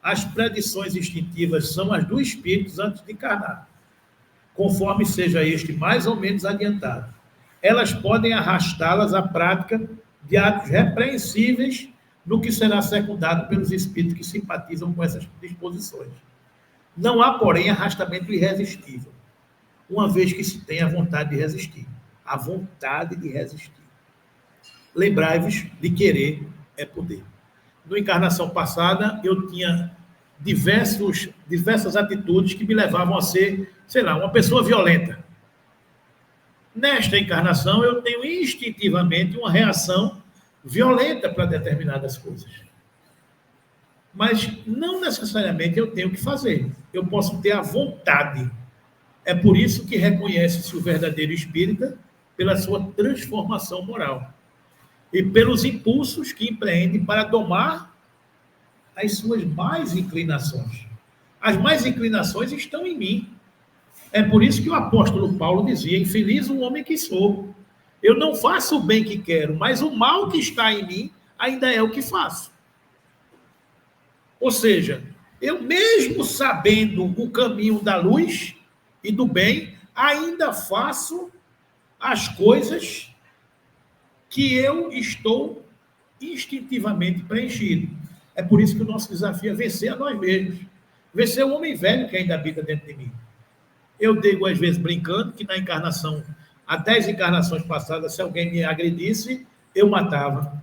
As predições instintivas são as do espírito antes de encarnar, conforme seja este mais ou menos adiantado. Elas podem arrastá-las à prática de atos repreensíveis no que será secundado pelos espíritos que simpatizam com essas disposições. Não há, porém, arrastamento irresistível, uma vez que se tem a vontade de resistir. A vontade de resistir. Lembrai-vos de querer é poder. Na encarnação passada, eu tinha diversas atitudes que me levavam a ser, sei lá, uma pessoa violenta. Nesta encarnação, eu tenho instintivamente uma reação violenta para determinadas coisas. Mas não necessariamente eu tenho que fazer. Eu posso ter a vontade. É por isso que reconhece-se o verdadeiro espírita pela sua transformação moral e pelos impulsos que empreende para domar as suas más inclinações. As más inclinações estão em mim. É por isso que o apóstolo Paulo dizia: infeliz o homem que sou. Eu não faço o bem que quero, mas o mal que está em mim ainda é o que faço. Ou seja, eu mesmo sabendo o caminho da luz e do bem, ainda faço as coisas que eu estou instintivamente preenchido. É por isso que o nosso desafio é vencer a nós mesmos. Vencer o homem velho que ainda habita dentro de mim. Eu digo, às vezes, brincando, que na encarnação, há 10 encarnações passadas, se alguém me agredisse, eu matava.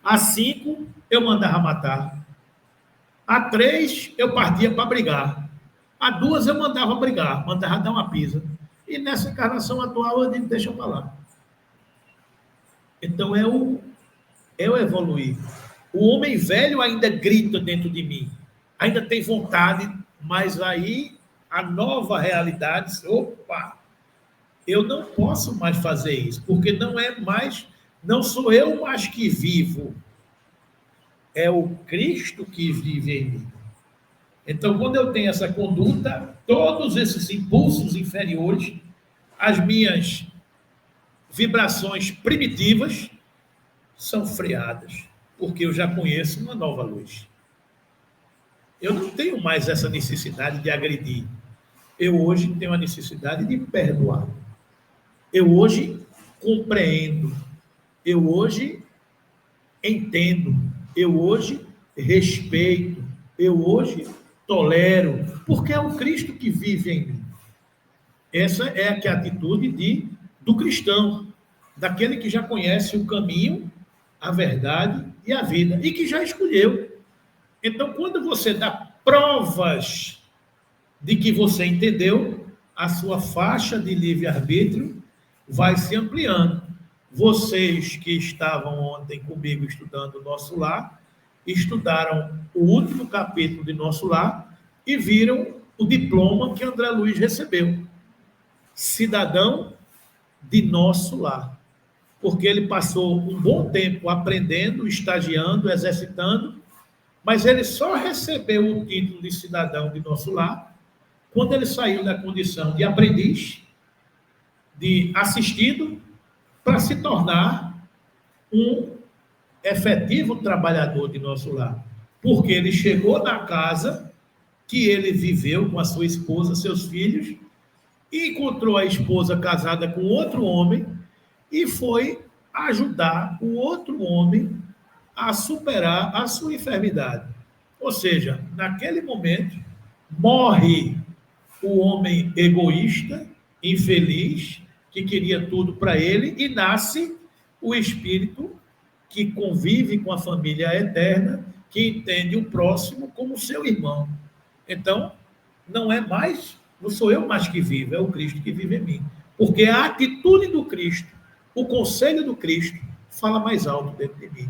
Há 5, eu mandava matar. Há 3, eu partia para brigar. Há 2, eu mandava brigar, mandava dar uma pisa. E nessa encarnação atual, eu digo, deixa eu falar. Então, é o evoluir. O homem velho ainda grita dentro de mim. Ainda tem vontade, mas aí a nova realidade, opa, eu não posso mais fazer isso, porque não sou eu mais que vivo, é o Cristo que vive em mim. Então, quando eu tenho essa conduta, todos esses impulsos inferiores, as minhas vibrações primitivas, são freadas, porque eu já conheço uma nova luz. Eu não tenho mais essa necessidade de agredir. Eu hoje tenho a necessidade de perdoar. Eu hoje compreendo. Eu hoje entendo. Eu hoje respeito. Eu hoje tolero. Porque é o Cristo que vive em mim. Essa é a atitude do cristão, daquele que já conhece o caminho, a verdade e a vida, e que já escolheu. Então, quando você dá provas de que você entendeu, a sua faixa de livre-arbítrio vai se ampliando. Vocês que estavam ontem comigo estudando o Nosso Lar, estudaram o último capítulo de Nosso Lar e viram o diploma que André Luiz recebeu. Cidadão de Nosso Lar. Porque ele passou um bom tempo aprendendo, estagiando, exercitando, mas ele só recebeu o título de cidadão de Nosso Lar quando ele saiu da condição de aprendiz, de assistido, para se tornar um efetivo trabalhador de Nosso Lar. Porque ele chegou na casa que ele viveu com a sua esposa, seus filhos, e encontrou a esposa casada com outro homem e foi ajudar o outro homem a superar a sua enfermidade. Ou seja, naquele momento, morre o homem egoísta, infeliz, que queria tudo para ele, e nasce o espírito que convive com a família eterna, que entende o próximo como seu irmão. Então, não sou eu mais que vivo, é o Cristo que vive em mim. Porque a atitude do Cristo, o conselho do Cristo, fala mais alto dentro de mim.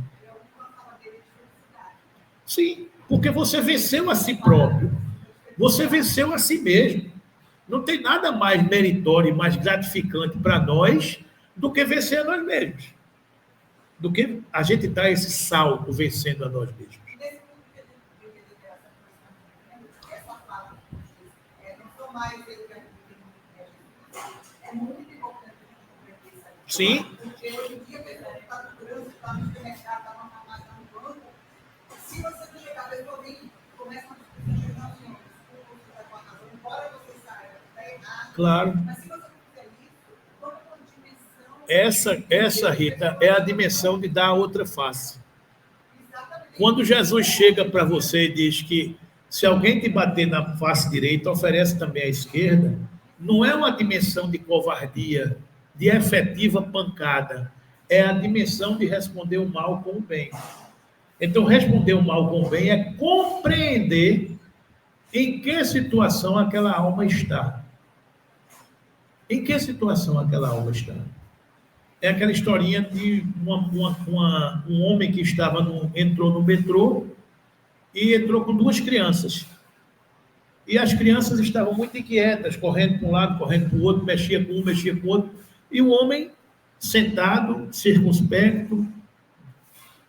Sim, porque você venceu a si próprio. Você venceu a si mesmo. Não tem nada mais meritório e mais gratificante para nós do que vencer a nós mesmos. Do que a gente dar esse salto vencendo a nós mesmos. É muito importante compreender isso. Sim. Porque hoje em dia, está no trânsito, está no supermercado, está numa farmácia, está no banco. Se você não chegar, a pessoa vem, começa a chegar assim, embora você saiba que está errado. Claro. Mas se você não fizer isso, toda uma dimensão. Essa, Rita, é a dimensão de dar a outra face. Quando Jesus chega para você e diz que se alguém te bater na face direita, oferece também a esquerda, não é uma dimensão de covardia, de efetiva pancada, é a dimensão de responder o mal com o bem. Então, responder o mal com o bem é compreender em que situação aquela alma está. Em que situação aquela alma está? É aquela historinha de um homem que entrou no metrô e entrou com duas crianças. E as crianças estavam muito inquietas, correndo para um lado, correndo para o outro, mexia com um, mexia com o outro. E o homem, sentado, circunspecto,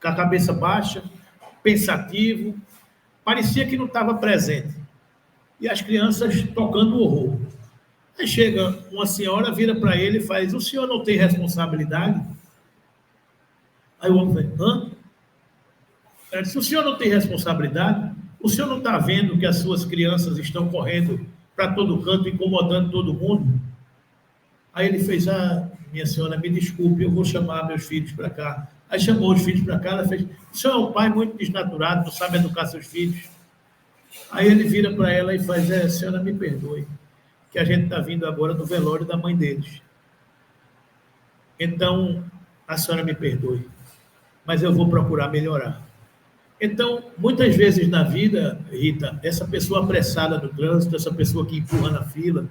com a cabeça baixa, pensativo, parecia que não estava presente. E as crianças tocando horror. Aí chega uma senhora, vira para ele e faz: o senhor não tem responsabilidade? Aí o homem fala: hã? Ela disse: o senhor não tem responsabilidade? O senhor não está vendo que as suas crianças estão correndo para todo canto, incomodando todo mundo? Aí ele fez: ah, minha senhora, me desculpe, eu vou chamar meus filhos para cá. Aí chamou os filhos para cá, ela fez: o senhor é um pai muito desnaturado, não sabe educar seus filhos. Aí ele vira para ela e faz: senhora, me perdoe, que a gente está vindo agora do velório da mãe deles. Então, a senhora me perdoe, mas eu vou procurar melhorar. Então, muitas vezes na vida, Rita, essa pessoa apressada do trânsito, essa pessoa que empurra na fila,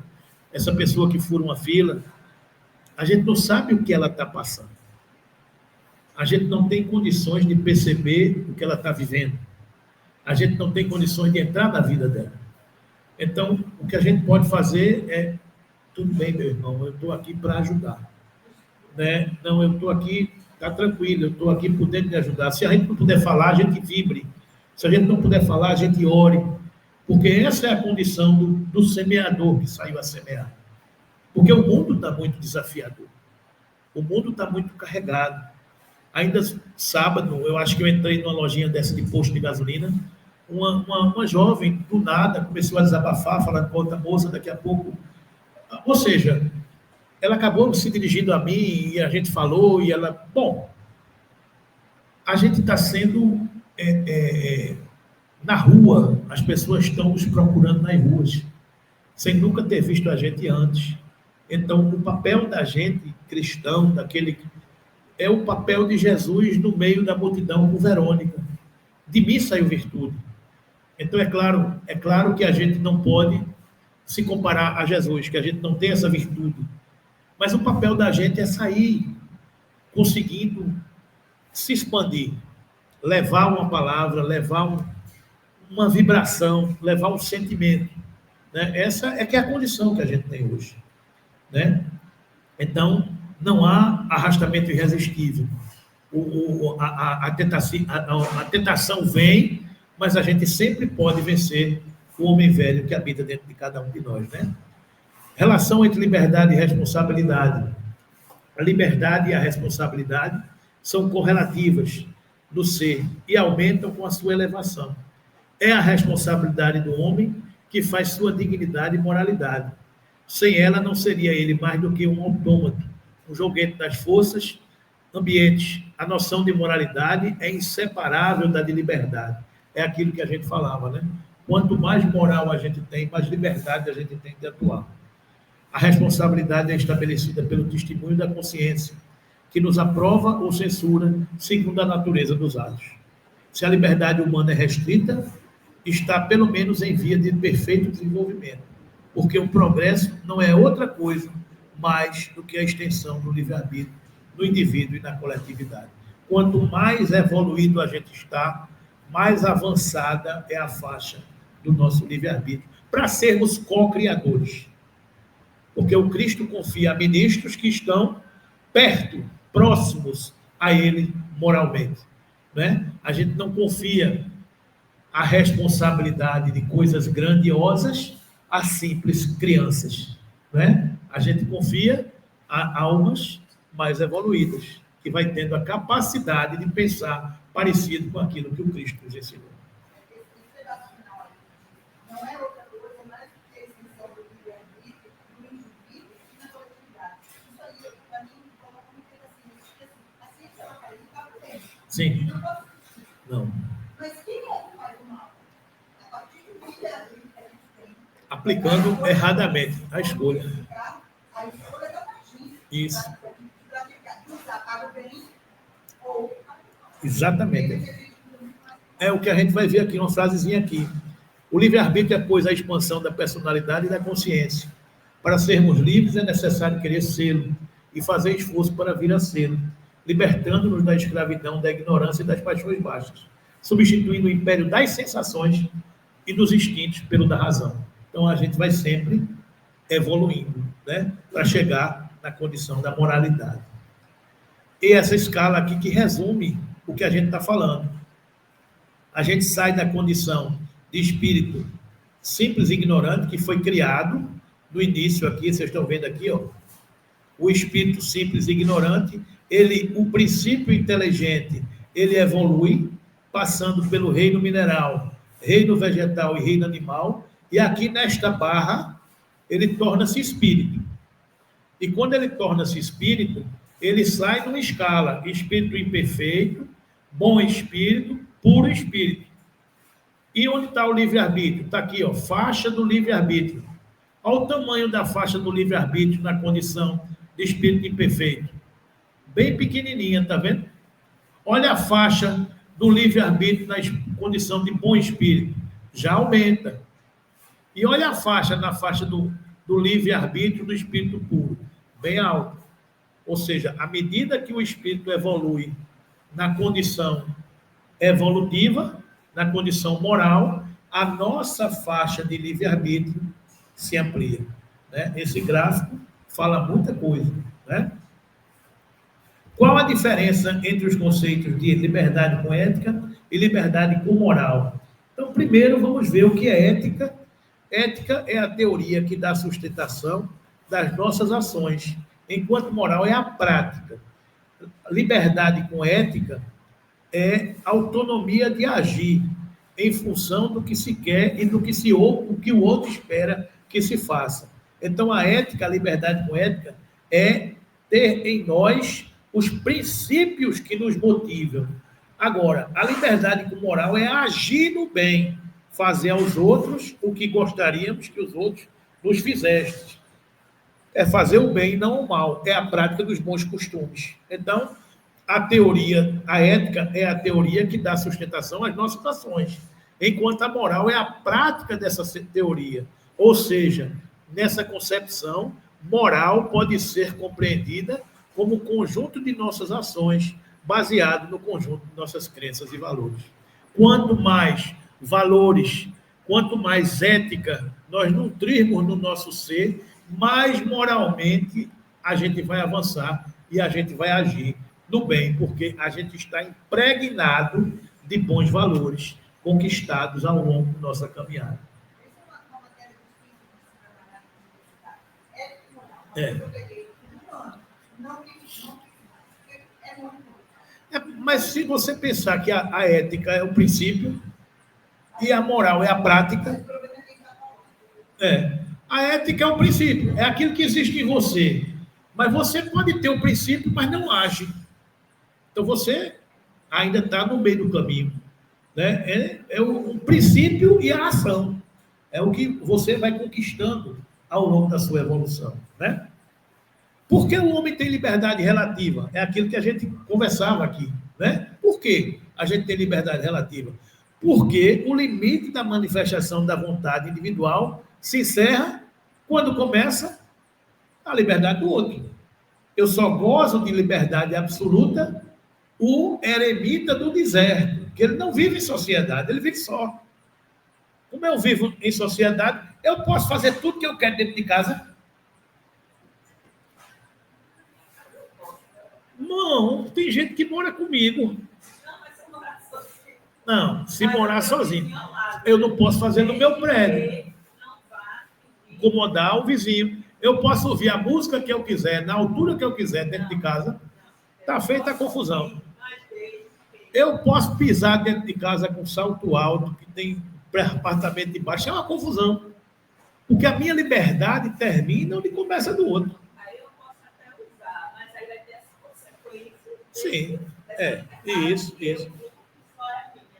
essa pessoa que fura uma fila, a gente não sabe o que ela está passando. A gente não tem condições de perceber o que ela está vivendo. A gente não tem condições de entrar na vida dela. Então, o que a gente pode fazer é: tudo bem, meu irmão, eu estou aqui para ajudar. Né? Não, eu estou aqui, está tranquilo, eu estou aqui podendo te ajudar. Se a gente não puder falar, a gente vibre. Se a gente não puder falar, a gente ore. Porque essa é a condição do semeador que saiu a semear. Porque o mundo está muito desafiador. O mundo está muito carregado. Ainda sábado, eu acho que eu entrei numa lojinha dessa de posto de gasolina, uma jovem, do nada, começou a desabafar, falando com outra moça, daqui a pouco. Ou seja, ela acabou se dirigindo a mim, e a gente falou, e ela... Bom, a gente está sendo... na rua, as pessoas estão nos procurando nas ruas, sem nunca ter visto a gente antes. Então, o papel da gente cristão, é o papel de Jesus no meio da multidão com Verônica. De mim saiu virtude. Então, é claro que a gente não pode se comparar a Jesus, que a gente não tem essa virtude. Mas o papel da gente é sair conseguindo se expandir, levar uma palavra, levar uma vibração, levar um sentimento. Né? Essa é que é a condição que a gente tem hoje. Né? Então, não há arrastamento irresistível. A tentação vem, mas a gente sempre pode vencer o homem velho que habita dentro de cada um de nós. Né? Relação entre liberdade e responsabilidade. A liberdade e a responsabilidade são correlativas no ser e aumentam com a sua elevação. É a responsabilidade do homem que faz sua dignidade e moralidade. Sem ela, não seria ele mais do que um autômato, um joguete das forças ambientes. A noção de moralidade é inseparável da de liberdade. É aquilo que a gente falava, né? Quanto mais moral a gente tem, mais liberdade a gente tem de atuar. A responsabilidade é estabelecida pelo testemunho da consciência, que nos aprova ou censura segundo a natureza dos atos. Se a liberdade humana é restrita, está pelo menos em via de perfeito desenvolvimento, porque o progresso não é outra coisa mais do que a extensão do livre-arbítrio no indivíduo e na coletividade. Quanto mais evoluído a gente está, mais avançada é a faixa do nosso livre-arbítrio, para sermos co-criadores. Porque o Cristo confia a ministros que estão perto, próximos a ele moralmente. Né? A gente não confia a responsabilidade de coisas grandiosas a simples crianças. Né? A gente confia a almas mais evoluídas, que vai tendo a capacidade de pensar parecido com aquilo que o Cristo nos ensinou. Não é outra coisa, mais do que a extensão do livre-arbítrio, do indivíduo e na coletividade. Isso aí, para mim, coloca muito assim, que ela faz, está por dentro. Sim. Não. Mas quem é que faz o mal? A partir do livre-arbítrio que a gente tem. Aplicando erradamente a escolha. A escolha da partir. Isso. Para o bem ou... Exatamente. É o que a gente vai ver aqui, uma frasezinha aqui. O livre-arbítrio é, pois, a expansão da personalidade e da consciência. Para sermos livres é necessário querer sê-lo e fazer esforço para vir a sê-lo, libertando-nos da escravidão, da ignorância e das paixões baixas, substituindo o império das sensações e dos instintos pelo da razão. Então, a gente vai sempre evoluindo, né, para chegar na condição da moralidade. E essa escala aqui que resume o que a gente está falando. A gente sai da condição de espírito simples e ignorante, que foi criado no início aqui, vocês estão vendo aqui, ó, o espírito simples e ignorante, o princípio inteligente, ele evolui, passando pelo reino mineral, reino vegetal e reino animal, e aqui nesta barra, ele torna-se espírito. E quando ele torna-se espírito, ele sai numa escala, espírito imperfeito, bom espírito, puro espírito. E onde está o livre-arbítrio? Está aqui, ó, faixa do livre-arbítrio. Olha o tamanho da faixa do livre-arbítrio na condição de espírito imperfeito. Bem pequenininha, tá vendo? Olha a faixa do livre-arbítrio na condição de bom espírito. Já aumenta. E olha a faixa na faixa do livre-arbítrio do espírito puro. Bem alta. Ou seja, à medida que o espírito evolui na condição evolutiva, na condição moral, a nossa faixa de livre-arbítrio se amplia. Né? Esse gráfico fala muita coisa. Né? Qual a diferença entre os conceitos de liberdade com ética e liberdade com moral? Então, primeiro, vamos ver o que é ética. Ética é a teoria que dá sustentação das nossas ações, enquanto moral é a prática. Liberdade com ética é autonomia de agir em função do que se quer e do que o que o outro espera que se faça. Então, a ética, a liberdade com ética, é ter em nós os princípios que nos motivam. Agora, a liberdade com moral é agir no bem, fazer aos outros o que gostaríamos que os outros nos fizessem. é fazer o bem e não o mal, é a prática dos bons costumes. Então, a teoria, a ética é a teoria que dá sustentação às nossas ações, enquanto a moral é a prática dessa teoria. Ou seja, nessa concepção, moral pode ser compreendida como o conjunto de nossas ações, baseado no conjunto de nossas crenças e valores. Quanto mais valores, quanto mais ética nós nutrirmos no nosso ser, mais moralmente a gente vai avançar e a gente vai agir no bem, porque a gente está impregnado de bons valores conquistados ao longo da nossa caminhada. Mas se você pensar que a ética é o princípio e a moral é a prática, a ética é o princípio, é aquilo que existe em você. Mas você pode ter o princípio, mas não age. Então você ainda está no meio do caminho. Né? É o princípio e a ação. É o que você vai conquistando ao longo da sua evolução. Né? Por que o homem tem liberdade relativa? É aquilo que a gente conversava aqui. Né? Por que a gente tem liberdade relativa? Porque o limite da manifestação da vontade individual se encerra quando começa a liberdade do outro. Eu só gozo de liberdade absoluta o eremita do deserto, que ele não vive em sociedade, ele vive só. Como eu vivo em sociedade, eu posso fazer tudo que eu quero dentro de casa? Não, tem gente que mora comigo. Não, se morar sozinho, eu não posso fazer no meu prédio. Incomodar o vizinho. Eu posso ouvir a música que eu quiser, na altura que eu quiser, dentro de casa. Está feita a confusão. Eu posso pisar dentro de casa com salto alto, que tem apartamento de baixo, é uma confusão. Porque a minha liberdade termina onde começa do outro. Aí eu posso até usar, mas aí vai ter essa consequência. Sim, isso.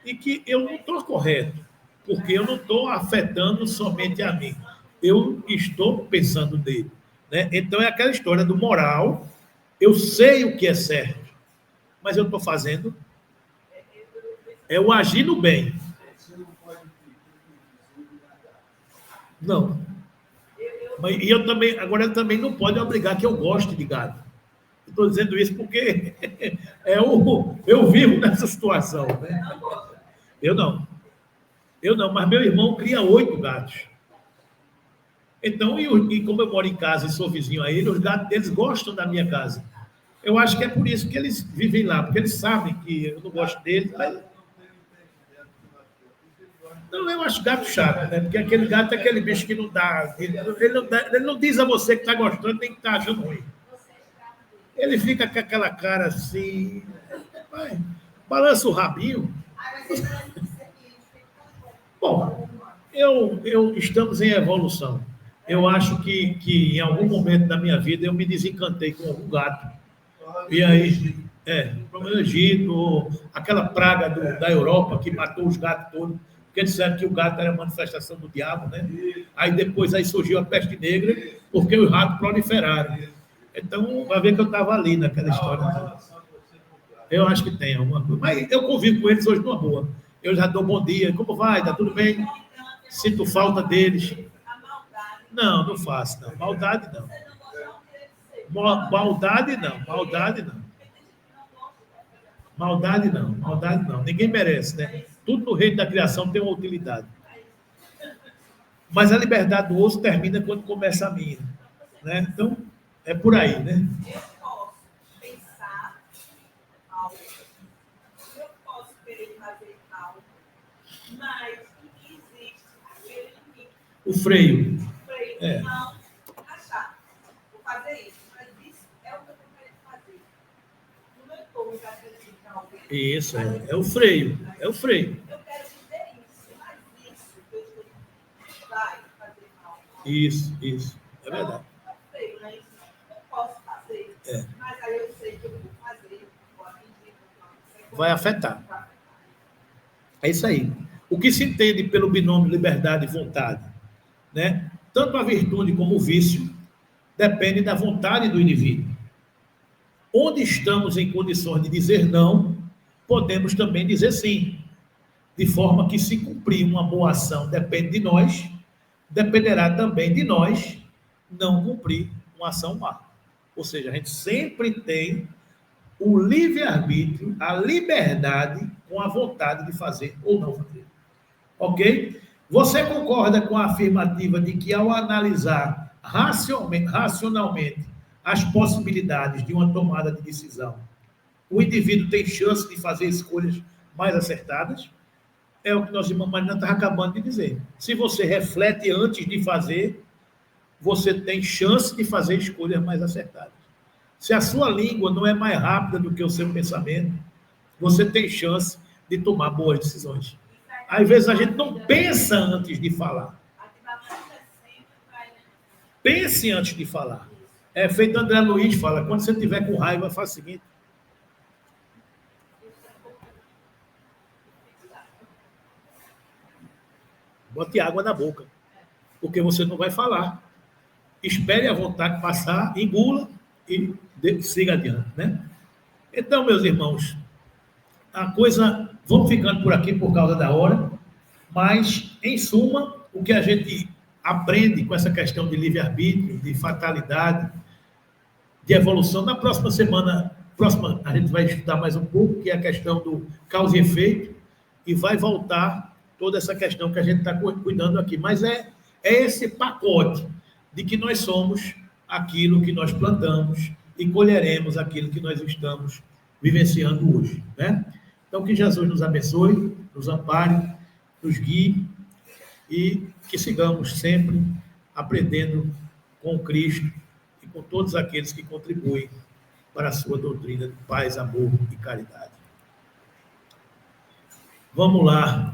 E que eu não estou correto, porque eu não estou afetando somente a mim. Eu estou pensando nele. Né? Então, é aquela história do moral. Eu sei o que é certo, mas eu estou fazendo. É o agir no bem. Não. E eu também, agora eu também não pode obrigar que eu goste de gado. Estou dizendo isso porque eu vivo nessa situação. Né? Eu não, mas meu irmão cria 8 gatos. Então, e como eu moro em casa e sou vizinho a ele, os gatos deles gostam da minha casa. Eu acho que é por isso que eles vivem lá, porque eles sabem que eu não gosto deles. Mas... Não, eu acho gato chato, né? Porque aquele gato é aquele bicho que não dá. Ele não diz a você que está gostando nem que está achando ruim. Ele fica com aquela cara assim, balança o rabinho. Bom, estamos em evolução. Eu acho que em algum momento da minha vida eu me desencantei com algum gato. E aí, no Egito, aquela praga da Europa que matou os gatos todos, porque disseram que o gato era a manifestação do diabo, né? Aí depois surgiu a peste negra, porque os ratos proliferaram. Então, vai ver que eu estava ali naquela história. Eu acho que tem alguma coisa. Mas eu convivo com eles hoje numa boa. Eu já dou bom dia. Como vai? Tá tudo bem? Sinto falta deles. Não faço, não. Maldade, não. Maldade, não. Ninguém merece, né? Tudo no reino da criação tem uma utilidade. Mas a liberdade do osso termina quando começa a minha. Né? Então, é por aí, né? Eu posso pensar algo. Eu posso querer fazer algo. Mas existe aquele limite. O freio. Não achar. Vou fazer isso. Mas isso é o que eu estou querendo fazer. No meu corpo, já acredito alguém. Isso, é o freio. É o freio. Eu quero dizer isso. Mas isso que eu estou vai fazer mal. Isso. É verdade. Mas aí eu sei que eu vou fazer, vai afetar. É isso aí. O que se entende pelo binômio liberdade e vontade? Né? Tanto a virtude como o vício depende da vontade do indivíduo. Onde estamos em condições de dizer não, podemos também dizer sim. De forma que, se cumprir uma boa ação depende de nós, dependerá também de nós não cumprir uma ação má. Ou seja, a gente sempre tem o livre-arbítrio, a liberdade com a vontade de fazer ou não fazer. Ok? Você concorda com a afirmativa de que, ao analisar racionalmente as possibilidades de uma tomada de decisão, o indivíduo tem chance de fazer escolhas mais acertadas? É o que nós, irmã Marina, estava acabando de dizer. Se você reflete antes de fazer, você tem chance de fazer escolhas mais acertadas. Se a sua língua não é mais rápida do que o seu pensamento, você tem chance de tomar boas decisões. Às vezes a gente não pensa antes de falar. Pense antes de falar. É feito André Luiz fala, quando você estiver com raiva, faça o seguinte. Bote água na boca, porque você não vai falar. Espere a vontade passar, engula e siga adiante, né? Então, meus irmãos, a coisa, vamos ficando por aqui por causa da hora, mas, em suma, o que a gente aprende com essa questão de livre-arbítrio, de fatalidade, de evolução, na próxima semana, a gente vai estudar mais um pouco, que é a questão do causa e efeito, e vai voltar toda essa questão que a gente está cuidando aqui. Mas é esse pacote de que nós somos aquilo que nós plantamos e colheremos aquilo que nós estamos vivenciando hoje, né? Então, que Jesus nos abençoe, nos ampare, nos guie e que sigamos sempre aprendendo com Cristo e com todos aqueles que contribuem para a sua doutrina de paz, amor e caridade. Vamos lá.